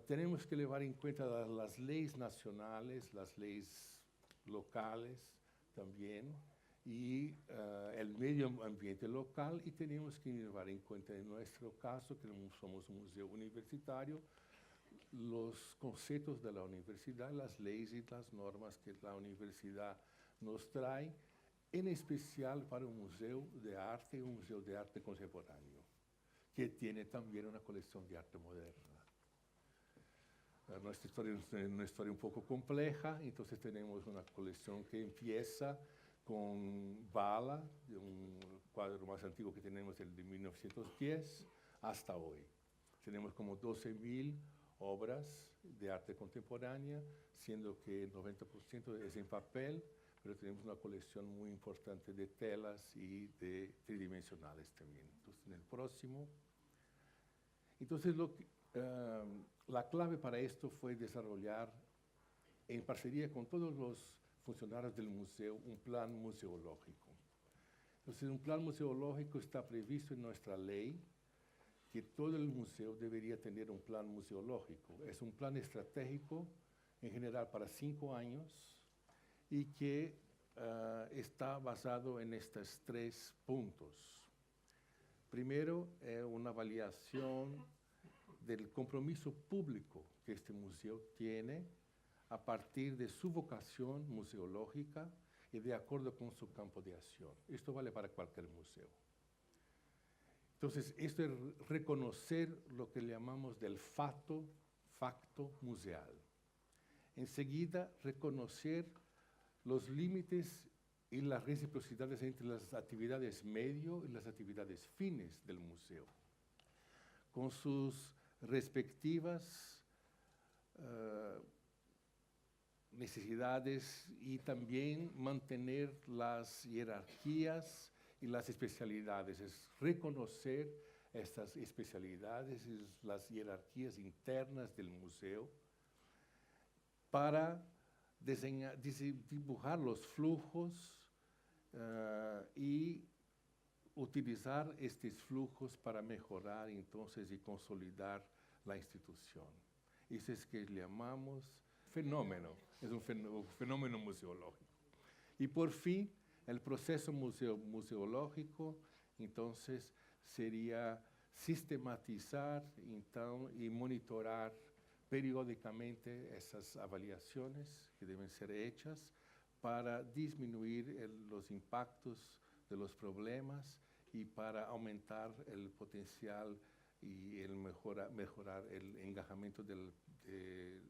Tenemos que llevar en cuenta las leyes nacionales, las leyes locales también, y el medio ambiente local, y tenemos que llevar en cuenta, en nuestro caso, que somos un museo universitario, los conceptos de la universidad, las leyes y las normas que la universidad nos trae, en especial para un museo de arte y un museo de arte contemporáneo, que tiene también una colección de arte moderna. Nuestra historia es una historia un poco compleja, entonces tenemos una colección que empieza con Bala, de un cuadro más antiguo que tenemos, el de 1910, hasta hoy. Tenemos como 12.000 obras de arte contemporánea, siendo que el 90% es en papel, pero tenemos una colección muy importante de telas y de tridimensionales también. Entonces, en el próximo. Entonces, la clave para esto fue desarrollar, en parcería con todos los funcionarios del museo, un plan museológico. Entonces, un plan museológico está previsto en nuestra ley, que todo el museo debería tener un plan museológico. Es un plan estratégico, en general para 5 años, y que está basado en estos 3 puntos. Primero, una avaliación del compromiso público que este museo tiene a partir de su vocación museológica y de acuerdo con su campo de acción. Esto vale para cualquier museo. Entonces, esto es reconocer lo que llamamos del facto museal. Enseguida, reconocer los límites y las reciprocidades entre las actividades medio y las actividades fines del museo, con sus respectivas necesidades, y también mantener las jerarquías y las especialidades. Es reconocer estas especialidades y las jerarquías internas del museo para dibujar los flujos y utilizar estos flujos para mejorar entonces y consolidar la institución. Eso es que llamamos fenómeno, es un fenómeno museológico. Y por fin, el proceso museológico, entonces, sería sistematizar y monitorar periódicamente esas avaliaciones que deben ser hechas para disminuir los impactos de los problemas y para aumentar el potencial y mejorar el engajamiento de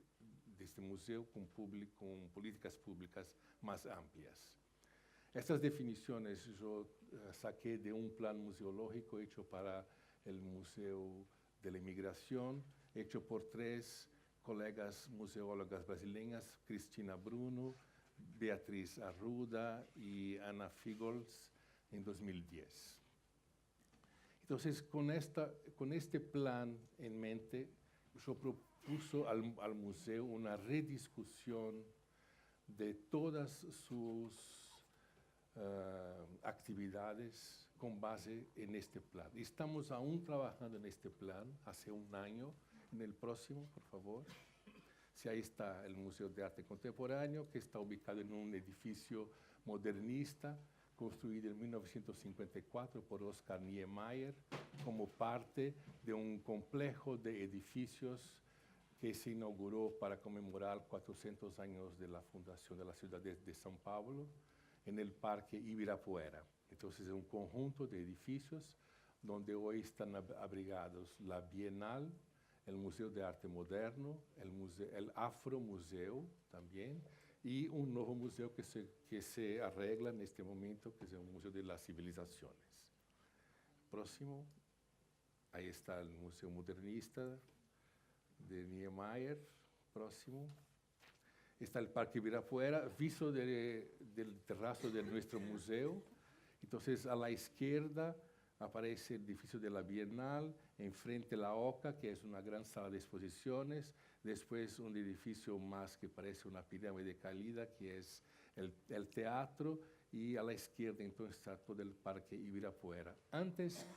este museo con políticas públicas más amplias. Estas definiciones yo saqué de un plan museológico hecho para el Museo de la Inmigración, hecho por 3 colegas museólogas brasileñas, Cristina Bruno, Beatriz Arruda y Ana Figols, en 2010. Entonces, con este plan en mente, yo propuso al museo una rediscusión de todas sus actividades con base en este plan. Estamos aún trabajando en este plan, hace 1 año, en el próximo, por favor. Sí, ahí está el Museo de Arte Contemporáneo, que está ubicado en un edificio modernista, construido en 1954 por Oscar Niemeyer, como parte de un complejo de edificios que se inauguró para conmemorar 400 años de la fundación de la ciudad de São Paulo, en el Parque Ibirapuera. Entonces, es un conjunto de edificios donde hoy están abrigados la Bienal, el Museo de Arte Moderno, el Afro Museo también, y un nuevo museo que se arregla en este momento, que es el Museo de las Civilizaciones. Próximo, ahí está el Museo Modernista de Niemeyer. Próximo. Está el Parque Ibirapuera, visto del terrazo de nuestro museo. Entonces, a la izquierda aparece el edificio de la Bienal, enfrente la Oca, que es una gran sala de exposiciones, después un edificio más que parece una pirámide caída, que es el teatro, y a la izquierda entonces está todo el Parque Ibirapuera. Antes,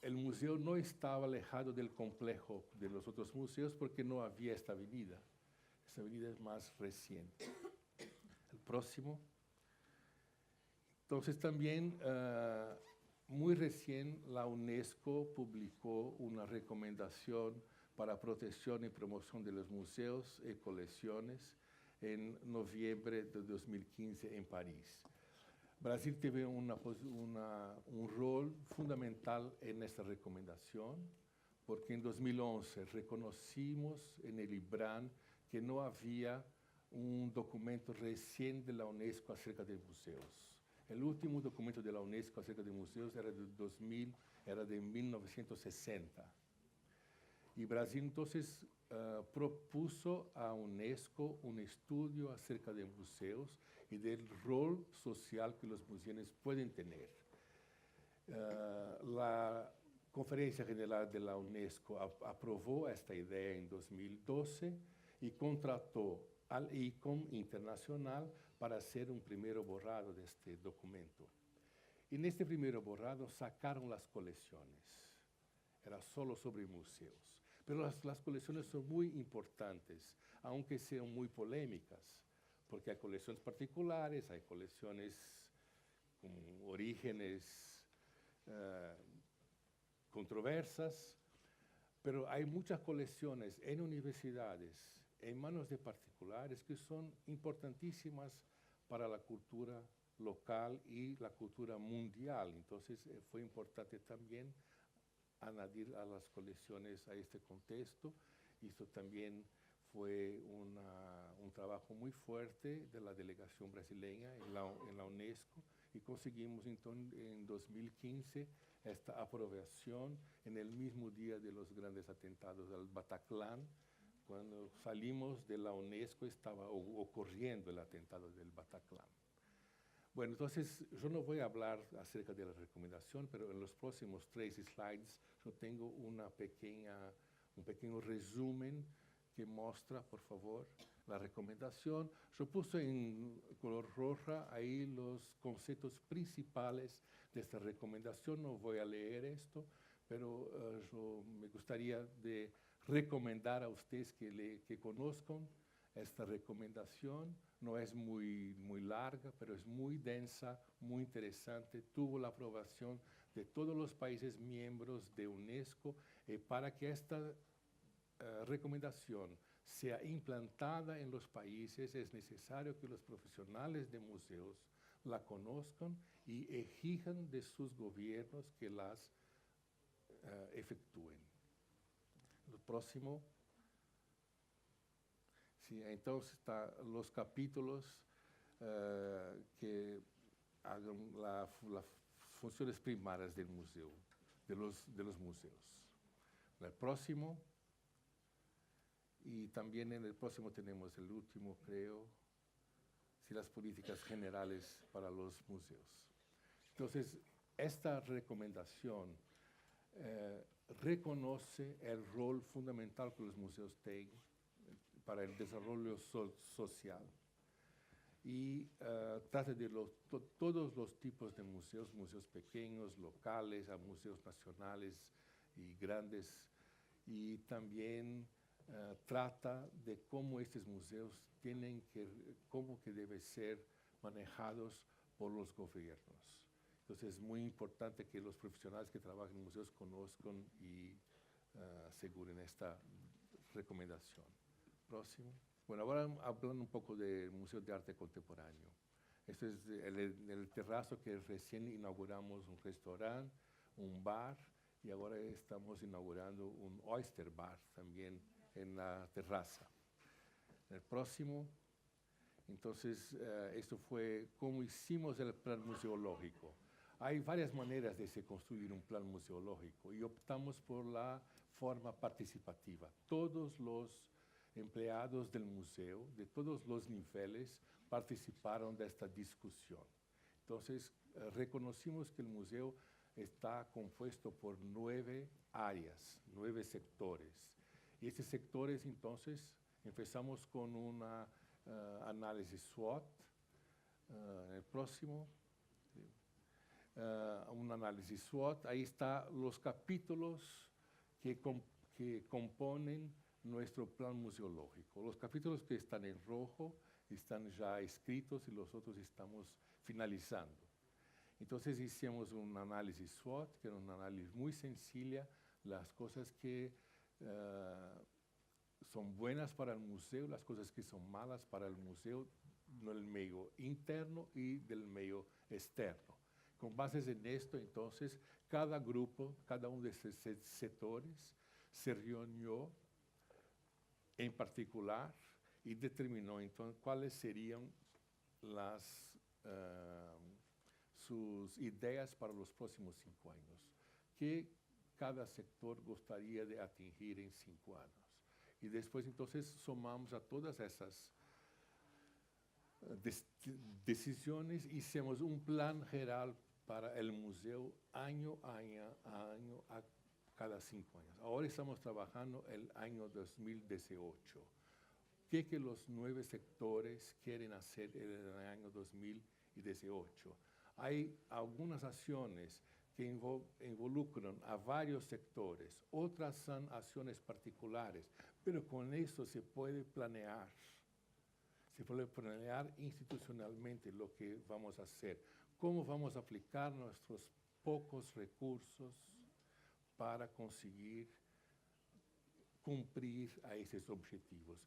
el museo no estaba alejado del complejo de los otros museos porque no había esta avenida. Esta avenida es más reciente. El próximo. Entonces también, muy recién, la UNESCO publicó una recomendación para protección y promoción de los museos y colecciones en noviembre de 2015 en París. Brasil tuvo un rol fundamental en esta recomendación, porque en 2011 reconocimos en el IBRAM que no había un documento recién de la UNESCO acerca de museos. El último documento de la UNESCO acerca de museos era de 1960. Y Brasil entonces propuso a UNESCO un estudio acerca de museos y del rol social que los museos pueden tener. La Conferencia General de la UNESCO aprobó esta idea en 2012 y contrató al ICOM Internacional para hacer un primer borrado de este documento. En este primer borrado sacaron las colecciones. Era solo sobre museos. Pero las colecciones son muy importantes, aunque sean muy polémicas, porque hay colecciones particulares, hay colecciones con orígenes controversas, pero hay muchas colecciones en universidades, en manos de particulares, que son importantísimas para la cultura local y la cultura mundial. Entonces fue importante también añadir a las colecciones a este contexto. Y esto también fue un trabajo muy fuerte de la delegación brasileña en la UNESCO, y conseguimos entonces en 2015 esta aprobación en el mismo día de los grandes atentados del Bataclan. Cuando salimos de la UNESCO estaba ocurriendo el atentado del Bataclan. Bueno, entonces yo no voy a hablar acerca de la recomendación, pero en los próximos 3 slides yo tengo un pequeño resumen que muestra, por favor, la recomendación. Yo puse en color roja ahí los conceptos principales de esta recomendación. No voy a leer esto, pero yo me gustaría de recomendar a ustedes que conozcan esta recomendación. No es muy larga, pero es muy densa, muy interesante. Tuvo la aprobación de todos los países miembros de UNESCO, para que esta recomendación sea implantada en los países. Es necesario que los profesionales de museos la conozcan y exijan de sus gobiernos que las efectúen. Lo próximo. Sí, entonces están los capítulos que hagan las funciones primarias del museo, de los museos. El próximo, y también en el próximo tenemos el último, creo, sí, las políticas generales para los museos. Entonces, esta recomendación reconoce el rol fundamental que los museos tienen para el desarrollo social, y trata de todos los tipos de museos, museos pequeños, locales, a museos nacionales y grandes, y también trata de cómo estos museos cómo que deben ser manejados por los gobiernos. Entonces es muy importante que los profesionales que trabajan en museos conozcan y aseguren esta recomendación. Próximo. Bueno, ahora hablando un poco del Museo de Arte Contemporáneo. Este es el terrazo que recién inauguramos, un restaurante, un bar, y ahora estamos inaugurando un oyster bar también en la terraza. El próximo. Entonces, esto fue cómo hicimos el plan museológico. Hay varias maneras de se construir un plan museológico y optamos por la forma participativa. Todos los empleados del museo, de todos los niveles, participaron de esta discusión. Entonces, reconocimos que el museo está compuesto por 9 áreas, 9 sectores. Y estos sectores, entonces, empezamos con una análisis SWOT. El próximo, un análisis SWOT. Ahí están los capítulos que componen nuestro plan museológico. Los capítulos que están en rojo están ya escritos y los otros estamos finalizando. Entonces hicimos un análisis SWOT, que era un análisis muy sencilla, las cosas que son buenas para el museo, las cosas que son malas para el museo, del medio interno y del medio externo. Con bases en esto, entonces, cada grupo, cada uno de esos sectores se reunió en particular y determinó entonces cuáles serían sus ideas para los próximos 5 años, que cada sector gustaría de atingir en 5 años. Y después entonces sumamos a todas esas decisiones, hicimos un plan general para el museo año a año, a cada 5 años. Ahora estamos trabajando el año 2018. ¿Qué que los 9 sectores quieren hacer en el año 2018? Hay algunas acciones que involucran a varios sectores, otras son acciones particulares, pero con eso se puede planear. Se puede planear institucionalmente lo que vamos a hacer, cómo vamos a aplicar nuestros pocos recursos para conseguir cumplir a esos objetivos.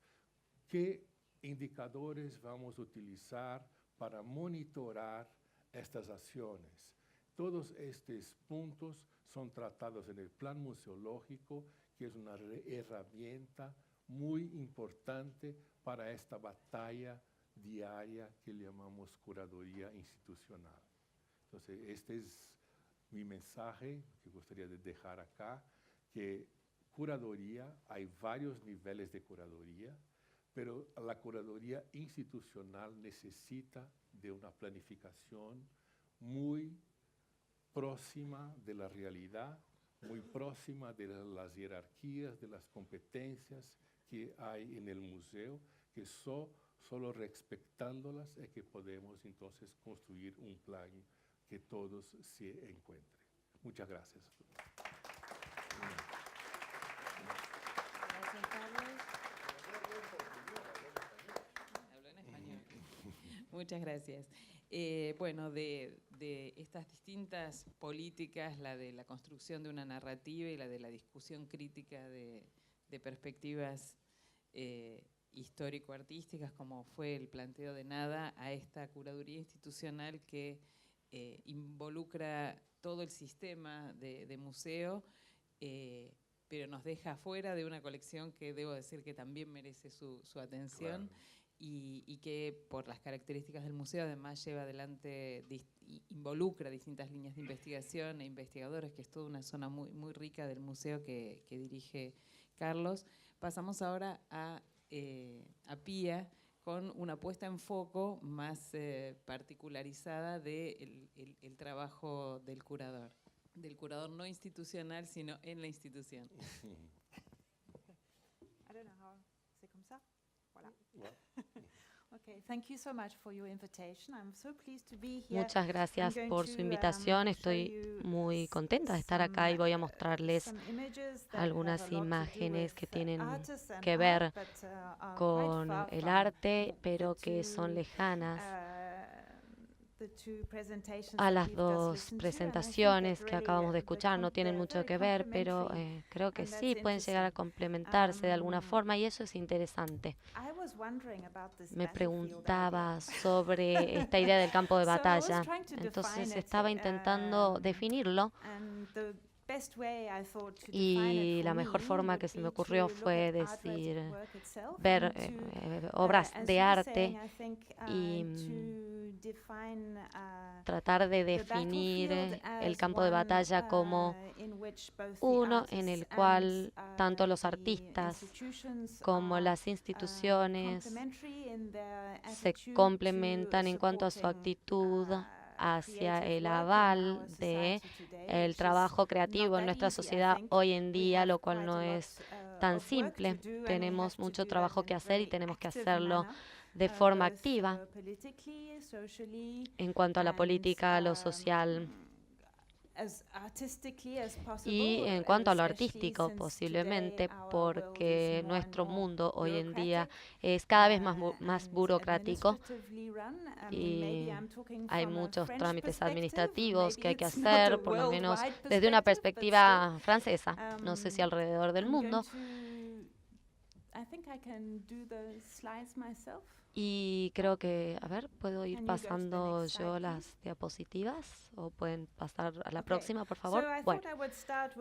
¿Qué indicadores vamos a utilizar para monitorar estas acciones? Todos estos puntos son tratados en el plan museológico, que es una herramienta muy importante para esta batalla diaria que llamamos curaduría institucional. Entonces, este es mi mensaje que gustaría de dejar acá, que curaduría, hay varios niveles de curaduría, pero la curaduría institucional necesita de una planificación muy próxima de la realidad, muy próxima de las jerarquías, de las competencias que hay en el museo, que solo respetándolas es que podemos entonces construir un plan que todos se encuentren. Muchas gracias. Gracias, Carlos. Hablo en español. Muchas gracias. Bueno, de estas distintas políticas, la de la construcción de una narrativa y la de la discusión crítica de perspectivas histórico-artísticas, como fue el planteo de Nada, a esta curaduría institucional que involucra todo el sistema de museo, pero nos deja fuera de una colección que debo decir que también merece su atención. Claro. Y que por las características del museo además lleva adelante, involucra distintas líneas de investigación e investigadores, que es toda una zona muy, muy rica del museo que dirige Carlos. Pasamos ahora a Pía con una puesta en foco más particularizada del trabajo del curador no institucional, sino en la institución. I don't know how, c'est comme ça? Voilà. Okay, thank you so much for your invitation. I'm so pleased to be here. Muchas gracias por su invitación. Estoy muy contenta de estar acá y voy a mostrarles algunas imágenes que tienen que ver con el arte, pero que son lejanas a las dos presentaciones que acabamos de escuchar. No tienen mucho que ver, pero creo que sí pueden llegar a complementarse de alguna forma, y eso es interesante. Me preguntaba sobre esta idea del campo de batalla, entonces estaba intentando definirlo. Y la mejor forma que se me ocurrió fue decir, ver obras de arte y tratar de definir el campo de batalla como uno en el cual tanto los artistas como las instituciones se complementan en cuanto a su actitud hacia el aval de el trabajo creativo en nuestra sociedad hoy en día, lo cual no es tan simple. Tenemos mucho trabajo que hacer y tenemos que hacerlo de forma activa en cuanto a la política, a lo social y en cuanto a lo artístico, posiblemente, porque nuestro mundo hoy en día es cada vez más burocrático y hay muchos trámites administrativos que hay que hacer, por lo menos desde una perspectiva francesa, no sé si alrededor del mundo. Y creo que, a ver, ¿puedo ir pasando yo las diapositivas? ¿O pueden pasar a la próxima, por favor? Bueno,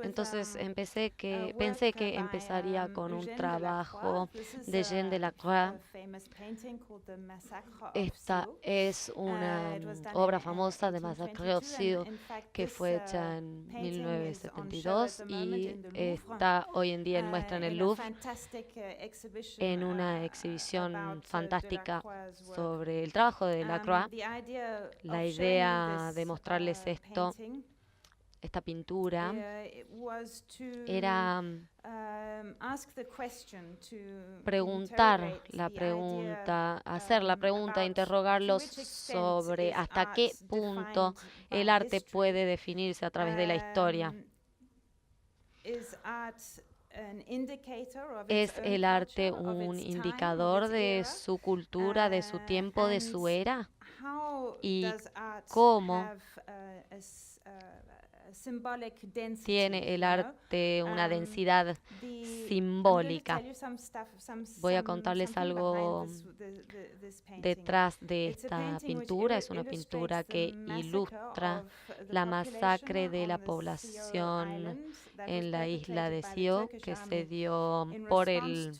entonces pensé que empezaría con un trabajo de Jean Delacroix. Esta es una obra famosa de Massacre au Sioux que fue hecha en 1972 y está hoy en día en muestra en el Louvre en una exhibición fantástica explica sobre el trabajo de Delacroix. La idea de mostrarles esta pintura, era preguntar la pregunta, hacer la pregunta, interrogarlos sobre hasta qué punto el arte puede definirse a través de la historia. ¿Es el arte un indicador de su cultura, de su tiempo, de su era? ¿Y cómo tiene el arte una densidad simbólica? Voy a contarles algo detrás de esta pintura. Es una pintura que ilustra la masacre de la población en la isla de Sio, que se dio por el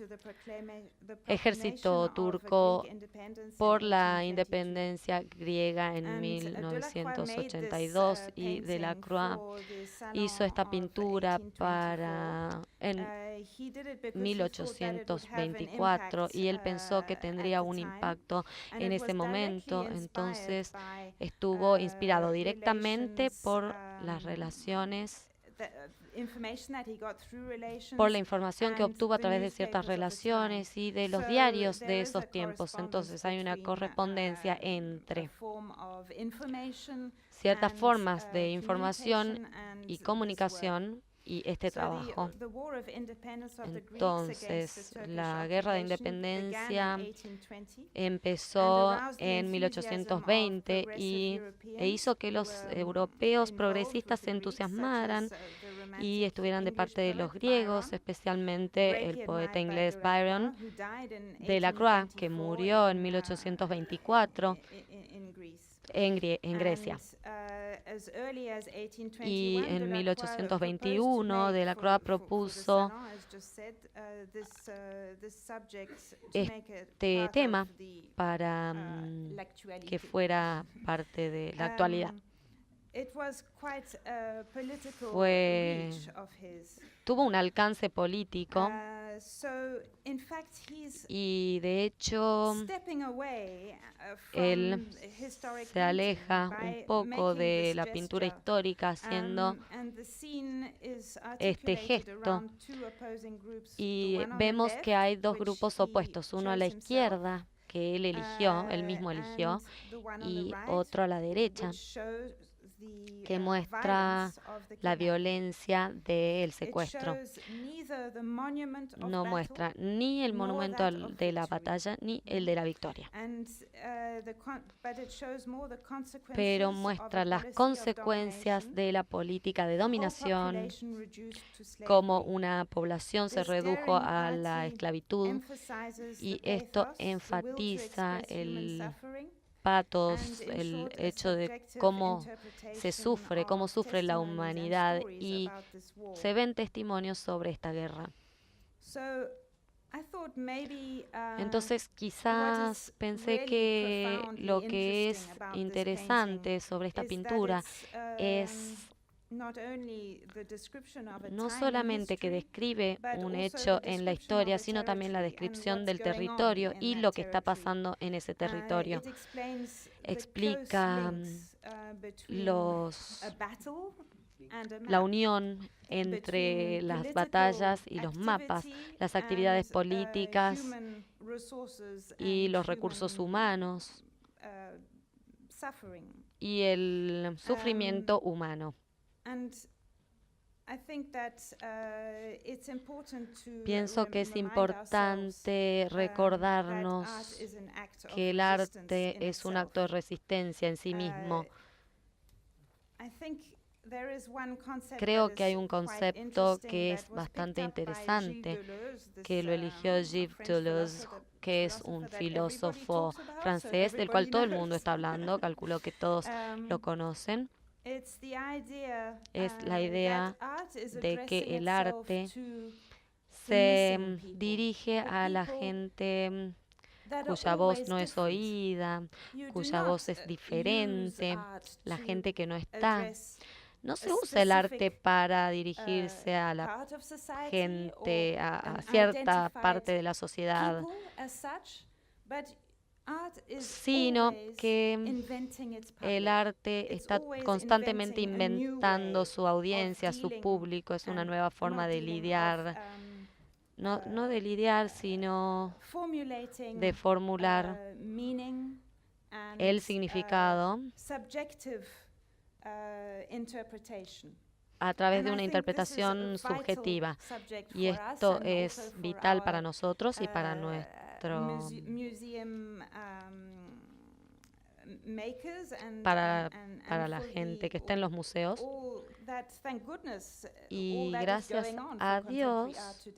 ejército turco por la independencia griega en 1982, y Delacroix hizo esta pintura en 1824 y él pensó que tendría un impacto en ese momento. Entonces estuvo inspirado directamente por las relaciones, por la información que obtuvo a través de ciertas relaciones y de los diarios de esos tiempos. Entonces hay una correspondencia entre ciertas formas de información y comunicación y este trabajo. Entonces, la Guerra de Independencia empezó en 1820 e hizo que los europeos progresistas se entusiasmaran y estuvieran de parte de los griegos, especialmente el poeta inglés Byron, Delacroix, que murió en 1824 en Grecia. Y en 1821 Delacroix propuso este tema para que fuera parte de la actualidad. Tuvo un alcance político y de hecho él se aleja un poco de la pintura histórica haciendo este gesto, y vemos que hay dos grupos opuestos, uno a la izquierda que él mismo eligió, y otro a la derecha que muestra la violencia del secuestro. No muestra ni el monumento de la batalla ni el de la victoria, pero muestra las consecuencias de la política de dominación, cómo una población se redujo a la esclavitud, y esto enfatiza el patos, el hecho de cómo sufre la humanidad, y se ven testimonios sobre esta guerra. Entonces quizás pensé que lo que es interesante sobre esta pintura es no solamente que describe un hecho en la historia, sino también la descripción del territorio y lo que está pasando en ese territorio. Explica la unión entre las batallas y los mapas, las actividades políticas y los recursos humanos y el sufrimiento humano. Pienso que es importante recordarnos que el arte es un acto de resistencia en sí mismo. Creo que hay un concepto que es bastante interesante, que lo eligió Gilles Deleuze, que es un filósofo francés del cual todo el mundo está hablando, calculo que todos lo conocen. Es la idea de que el arte se dirige a la gente cuya voz no es oída, cuya voz es diferente, la gente que no está. No se usa el arte para dirigirse a la gente, a cierta parte de la sociedad, sino que el arte está constantemente inventando su audiencia, su público. Es una nueva forma de lidiar, no de lidiar, sino de formular el significado a través de una interpretación subjetiva. Y esto es vital para nosotros y para nuestro para la gente que está en los museos. Y gracias a Dios,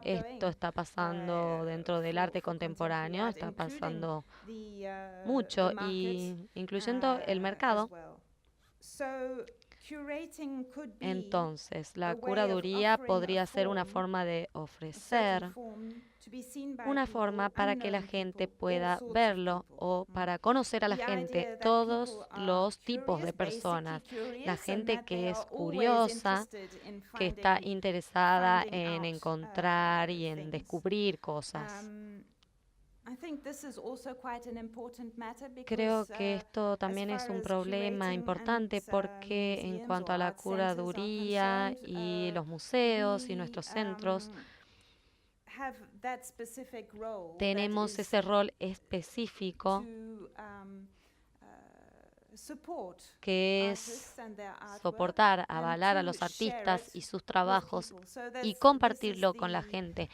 esto está pasando dentro del arte contemporáneo, está pasando mucho, y incluyendo el mercado. Entonces, la curaduría podría ser una forma de ofrecer, una forma para que la gente pueda verlo o para conocer a la gente, todos los tipos de personas. La gente que es curiosa, que está interesada en encontrar y en descubrir cosas. Creo que esto también es un problema importante porque en cuanto a la curaduría y los museos y nuestros centros, tenemos ese rol específico que es soportar, avalar a los artistas y sus trabajos y compartirlo con la gente.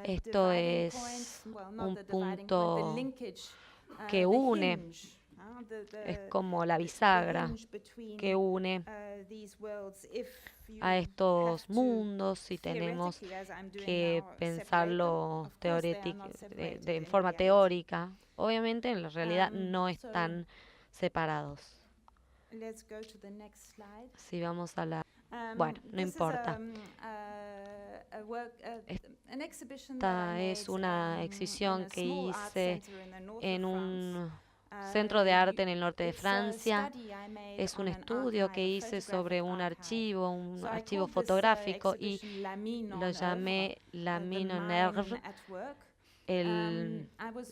Esto es un punto que une, es como la bisagra que une a estos mundos, si tenemos que pensarlo en forma teórica. Obviamente, en la realidad no están separados. Si vamos a la... Bueno, no importa. Esta es una exhibición que hice en un centro de arte en el norte de Francia. Es un estudio que hice sobre un archivo fotográfico, y lo llamé La Mine aux Nerves,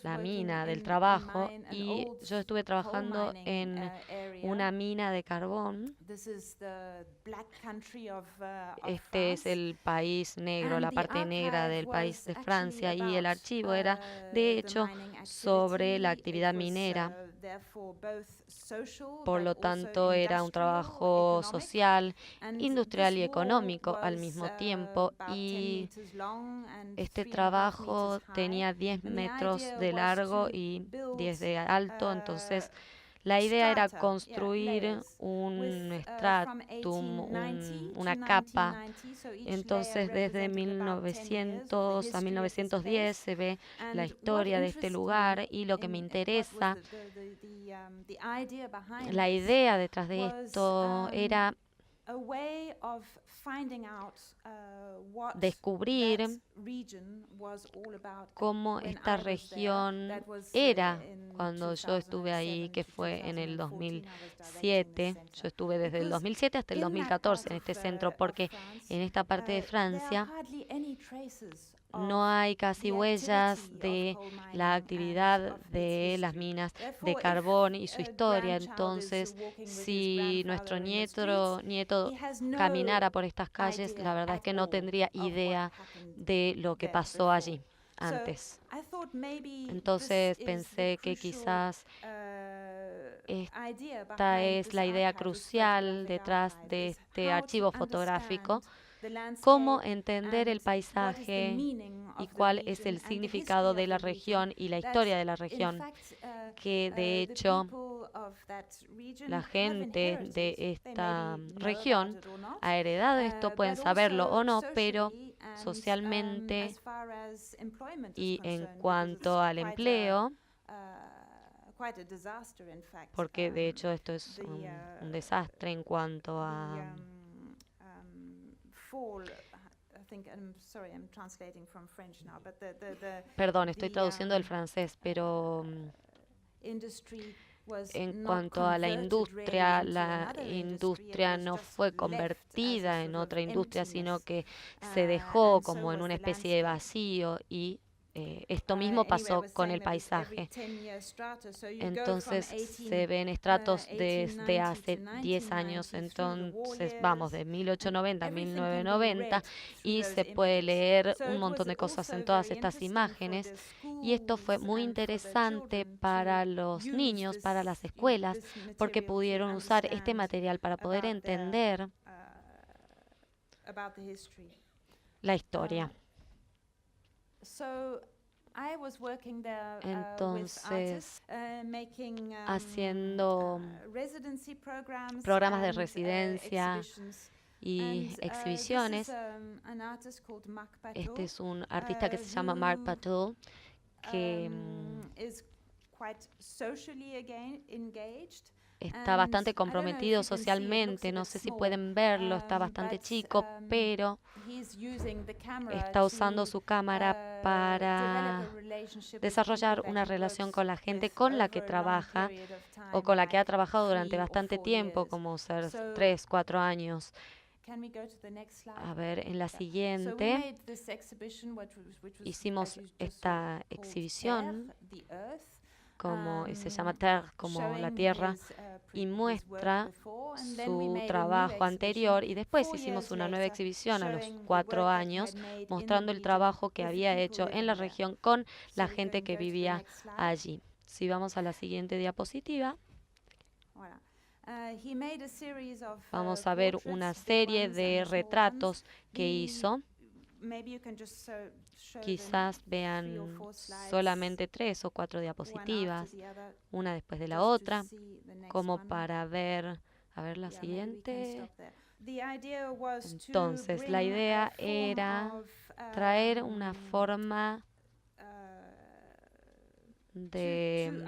la mina del trabajo, y yo estuve trabajando en una mina de carbón. Este es el país negro, la parte negra del país de Francia, y el archivo era, de hecho, sobre la actividad minera. Por lo tanto, era un trabajo social, industrial y económico al mismo tiempo, y este trabajo tenía 10 metros de largo y 10 de alto. Entonces, la idea era construir un stratum, una capa. Entonces, desde 1900 a 1910 se ve la historia de este lugar, y lo que me interesa, la idea detrás de esto era descubrir cómo esta región era cuando yo estuve ahí, que fue en el 2007. Yo estuve desde el 2007 hasta el 2014 en este centro, porque en esta parte de Francia no hay casi huellas de la actividad de las minas de carbón y su historia. Entonces, si nuestro nieto caminara por estas calles, la verdad es que no tendría idea de lo que pasó allí antes. Entonces pensé que quizás esta es la idea crucial detrás de este archivo fotográfico: cómo entender el paisaje y cuál es el significado de la región y la historia de la región, que de hecho la gente de esta región ha heredado esto, pueden saberlo o no, pero socialmente y en cuanto al empleo, porque de hecho esto es un desastre en cuanto a... Perdón, estoy traduciendo del francés, pero en cuanto a la industria no fue convertida en otra industria, sino que se dejó como en una especie de vacío, y esto mismo pasó con el paisaje. Entonces se ven estratos desde hace 10 años, entonces vamos de 1890 a 1990 y se puede leer un montón de cosas en todas estas imágenes. Y esto fue muy interesante para los niños, para las escuelas, porque pudieron usar este material para poder entender la historia. Entonces, haciendo programas de residencia y exhibiciones. Este es un artista que se llama Mark Patul, que está bastante comprometido socialmente. No sé si pueden verlo, está bastante chico, pero está usando su cámara para desarrollar una relación con la gente con la que trabaja o con la que ha trabajado durante bastante tiempo, como ser 3, 4 años. A ver, en la siguiente hicimos esta exhibición como se llama Terre, como la tierra, y muestra su trabajo anterior, y después hicimos una nueva exhibición a los 4 años mostrando el trabajo que había hecho en la región con la gente que vivía allí. Si vamos a la siguiente diapositiva, vamos a ver una serie de retratos que hizo. Quizás vean solamente 3 o 4 diapositivas, una después de la otra, como para ver, a ver la siguiente. Entonces, la idea era traer una forma de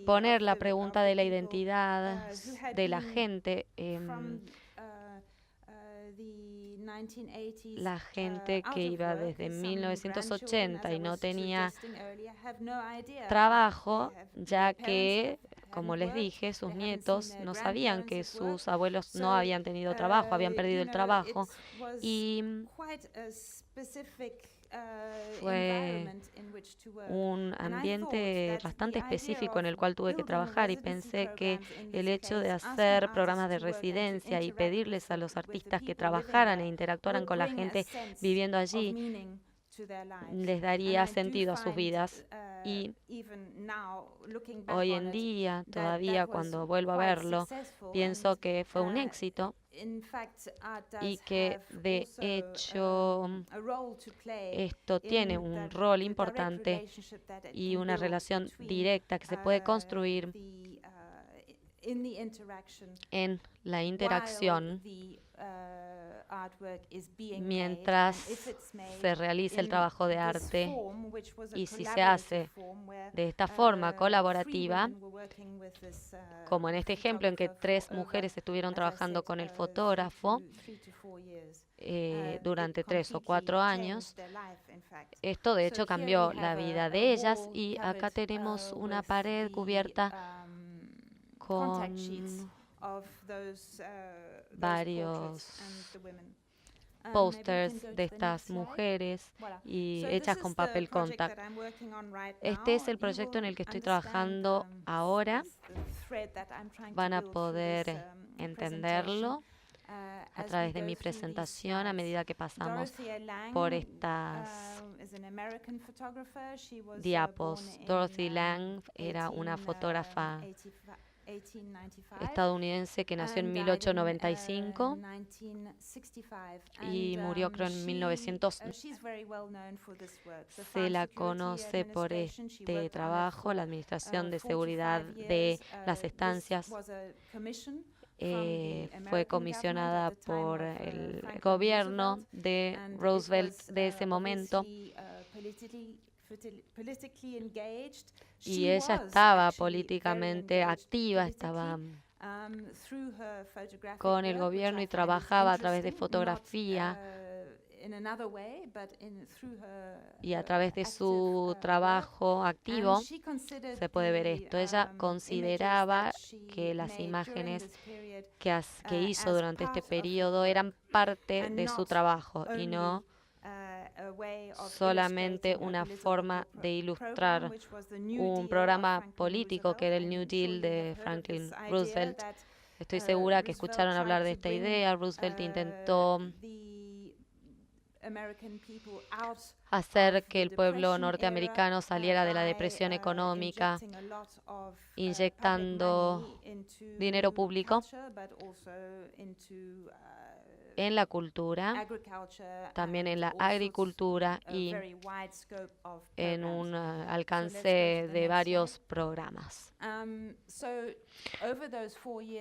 poner la pregunta de la identidad de la gente. La gente que iba desde 1980 y no tenía trabajo, ya que, como les dije, sus nietos no sabían que sus abuelos no habían tenido trabajo, habían perdido el trabajo, y fue un ambiente bastante específico en el cual tuve que trabajar, y pensé que el hecho de hacer programas de residencia y pedirles a los artistas que trabajaran e interactuaran con la gente viviendo allí les daría sentido a sus vidas. Y hoy en día, todavía cuando vuelvo a verlo, pienso que fue un éxito y que de hecho esto tiene un rol importante y una relación directa que se puede construir en la interacción mientras se realiza el trabajo de arte, y si se hace de esta forma colaborativa, como en este ejemplo en que 3 mujeres estuvieron trabajando con el fotógrafo durante 3 o 4 años, esto de hecho cambió la vida de ellas. Y acá tenemos una pared cubierta con varios pósters de estas mujeres y hechas con papel contact. Este es el proyecto en el que estoy trabajando ahora. Van a poder entenderlo a través de mi presentación a medida que pasamos por estas diapos. Dorothy Lang era una fotógrafa estadounidense que nació en 1895 y murió, creo, en 1900. Se la conoce por este trabajo, la Administración de Seguridad de las Estancias. Fue comisionada por el gobierno de Roosevelt de ese momento, y ella estaba políticamente activa, estaba con el gobierno y trabajaba a través de fotografía, y a través de su trabajo activo se puede ver esto. Ella consideraba que las imágenes que hizo durante este periodo eran parte de su trabajo y no solamente una forma de ilustrar un programa político que era el New Deal de Franklin Roosevelt. Estoy segura que escucharon hablar de esta idea. Roosevelt intentó hacer que el pueblo norteamericano saliera de la depresión económica, inyectando dinero público en la cultura, también en la agricultura y en un alcance de varios programas.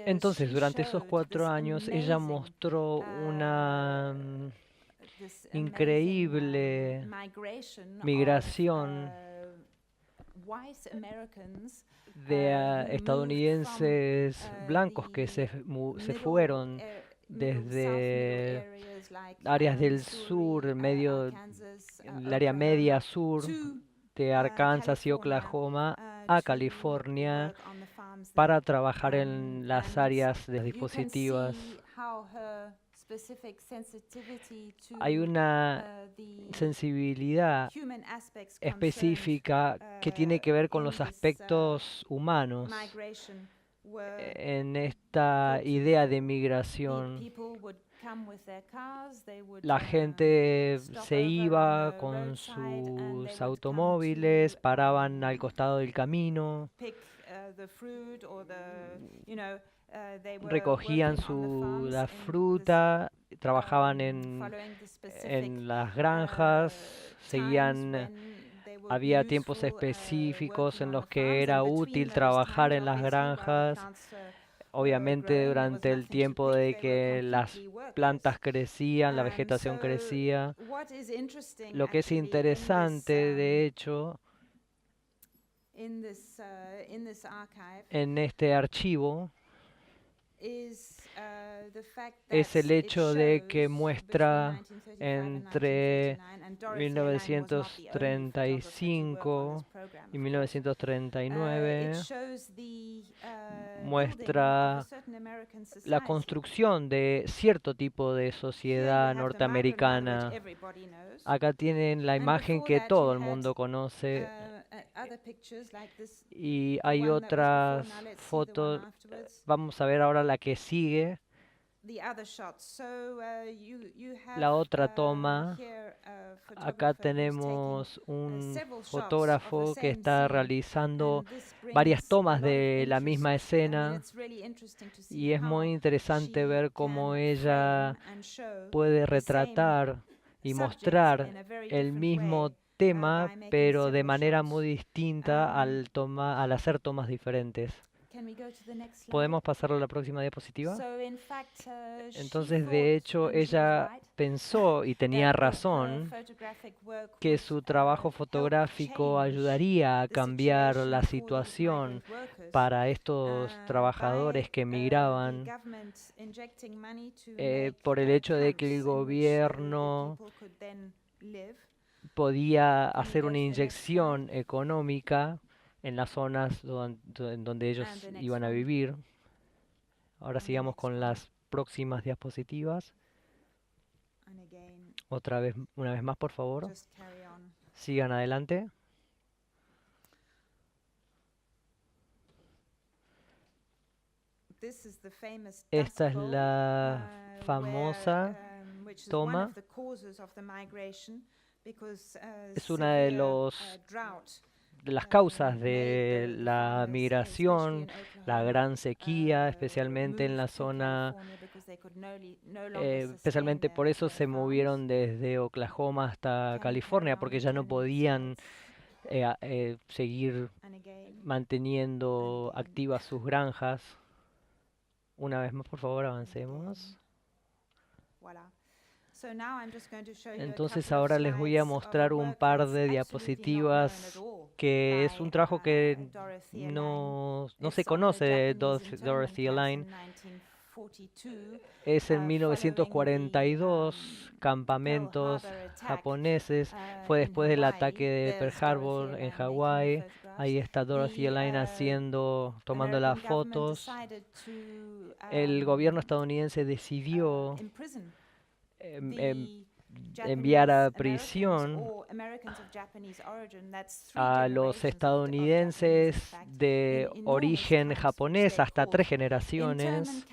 Entonces, durante esos 4 años, ella mostró una increíble migración de estadounidenses blancos que se fueron desde áreas del sur, el área media sur de Arkansas y Oklahoma a California para trabajar en las áreas de dispositivos. Hay una sensibilidad específica que tiene que ver con los aspectos humanos en esta idea de migración. La gente se iba con sus automóviles, paraban al costado del camino, recogían la fruta, trabajaban en las granjas, había tiempos específicos en los que era útil trabajar en las granjas. Obviamente durante el tiempo de que las plantas crecían, la vegetación crecía. Lo que es interesante, de hecho, en este archivo es el hecho de que muestra entre 1935 y 1939, muestra la construcción de cierto tipo de sociedad norteamericana. Acá tienen la imagen que todo el mundo conoce. Y hay otras fotos. Vamos a ver ahora la que sigue. La otra toma. Acá tenemos un fotógrafo que está realizando varias tomas de la misma escena. Y es muy interesante ver cómo ella puede retratar y mostrar el mismo tema, pero de manera muy distinta al hacer tomas diferentes. ¿Podemos pasar a la próxima diapositiva? Entonces, de hecho, ella pensó, y tenía razón, que su trabajo fotográfico ayudaría a cambiar la situación para estos trabajadores que emigraban por el hecho de que el gobierno podía hacer una inyección económica en las zonas en donde ellos iban a vivir. Ahora sigamos con las próximas diapositivas. Una vez más, por favor. Sigan adelante. Esta es la famosa toma. Es una de las causas de la migración, la gran sequía, especialmente en la zona, especialmente por eso se movieron desde Oklahoma hasta California, porque ya no podían seguir manteniendo activas sus granjas. Una vez más, por favor, avancemos. Entonces ahora les voy a mostrar un par de diapositivas que es un trabajo que no se conoce de Dorothy Elaine. Es en 1942, campamentos japoneses. Fue después del ataque de Pearl Harbor en Hawái. Ahí está Dorothy Elaine tomando las fotos. El gobierno estadounidense decidió enviar a prisión a los estadounidenses de origen japonés hasta 3 generaciones.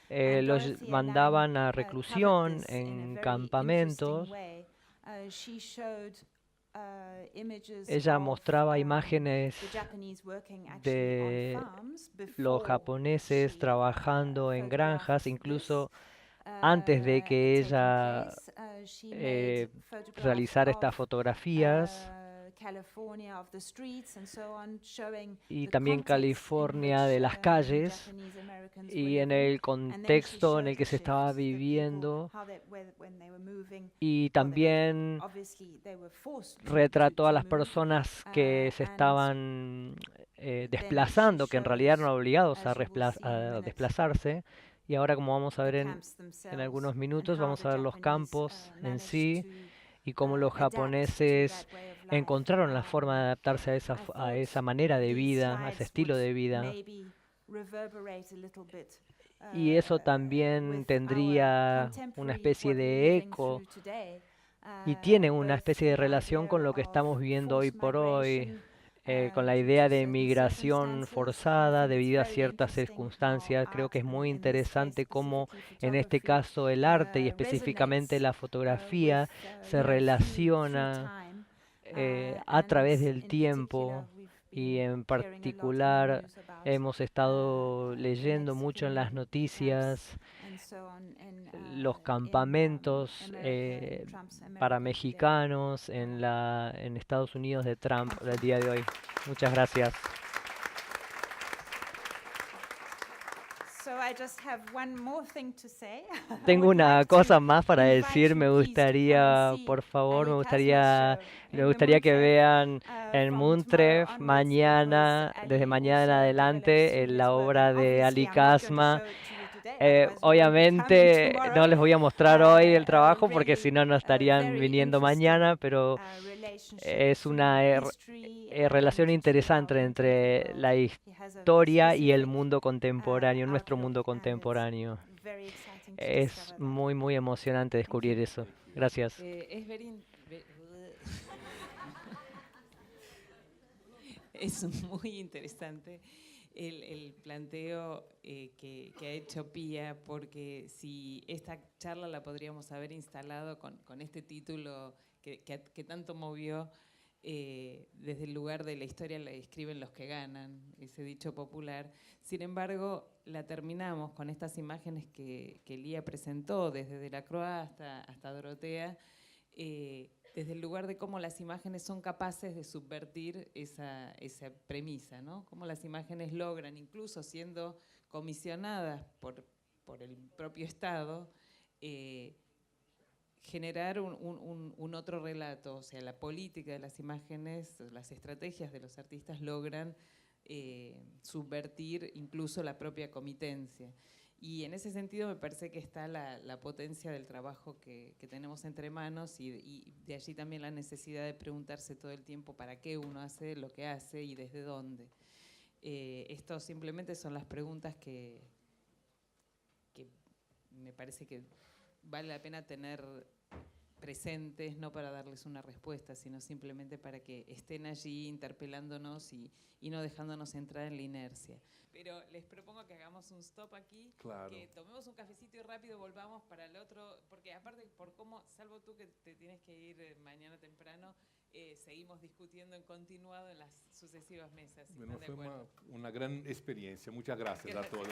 Los mandaban a reclusión en campamentos. Ella mostraba imágenes de los japoneses trabajando en granjas, incluso antes de que ella realizara estas fotografías, y también California de las calles, y en el contexto en el que se estaba viviendo, y también retrató a las personas que se estaban desplazando, que en realidad eran obligados a desplazarse. Y ahora, como vamos a ver en algunos minutos, vamos a ver los campos en sí y cómo los japoneses encontraron la forma de adaptarse a esa manera de vida, a ese estilo de vida. Y eso también tendría una especie de eco y tiene una especie de relación con lo que estamos viviendo hoy por hoy, con la idea de migración forzada debido a ciertas circunstancias. Creo que es muy interesante cómo en este caso el arte y específicamente la fotografía se relaciona a través del tiempo, y en particular hemos estado leyendo mucho en las noticias los campamentos para mexicanos en Estados Unidos de Trump el día de hoy. Muchas gracias. Tengo una cosa más para decir. Me gustaría, por favor, me gustaría que vean en Muntref mañana, desde mañana en adelante, la obra de Ali Kazma. Obviamente no les voy a mostrar hoy el trabajo porque si no, no estarían viniendo mañana, pero es una relación interesante entre la historia y el mundo contemporáneo, nuestro mundo contemporáneo. Es muy, muy emocionante descubrir eso. Gracias. Es muy interesante el planteo que ha hecho Pía, porque si esta charla la podríamos haber instalado con este título que tanto movió, desde el lugar de la historia la escriben los que ganan, ese dicho popular. Sin embargo, la terminamos con estas imágenes que Lía presentó, desde Delacroix hasta Dorotea, desde el lugar de cómo las imágenes son capaces de subvertir esa premisa, ¿no? Cómo las imágenes logran, incluso siendo comisionadas por el propio Estado, generar un otro relato. O sea, la política de las imágenes, las estrategias de los artistas logran subvertir incluso la propia comitencia. Y en ese sentido me parece que está la potencia del trabajo que tenemos entre manos, y de allí también la necesidad de preguntarse todo el tiempo para qué uno hace lo que hace y desde dónde. Esto simplemente son las preguntas que me parece que vale la pena tener presentes, no para darles una respuesta, sino simplemente para que estén allí interpelándonos y no dejándonos entrar en la inercia. Pero les propongo que hagamos un stop aquí, claro, que tomemos un cafecito y rápido volvamos para el otro, porque aparte por cómo, salvo tú que te tienes que ir mañana temprano, seguimos discutiendo en continuado en las sucesivas mesas. Bueno, fue una gran experiencia. Muchas gracias a todos.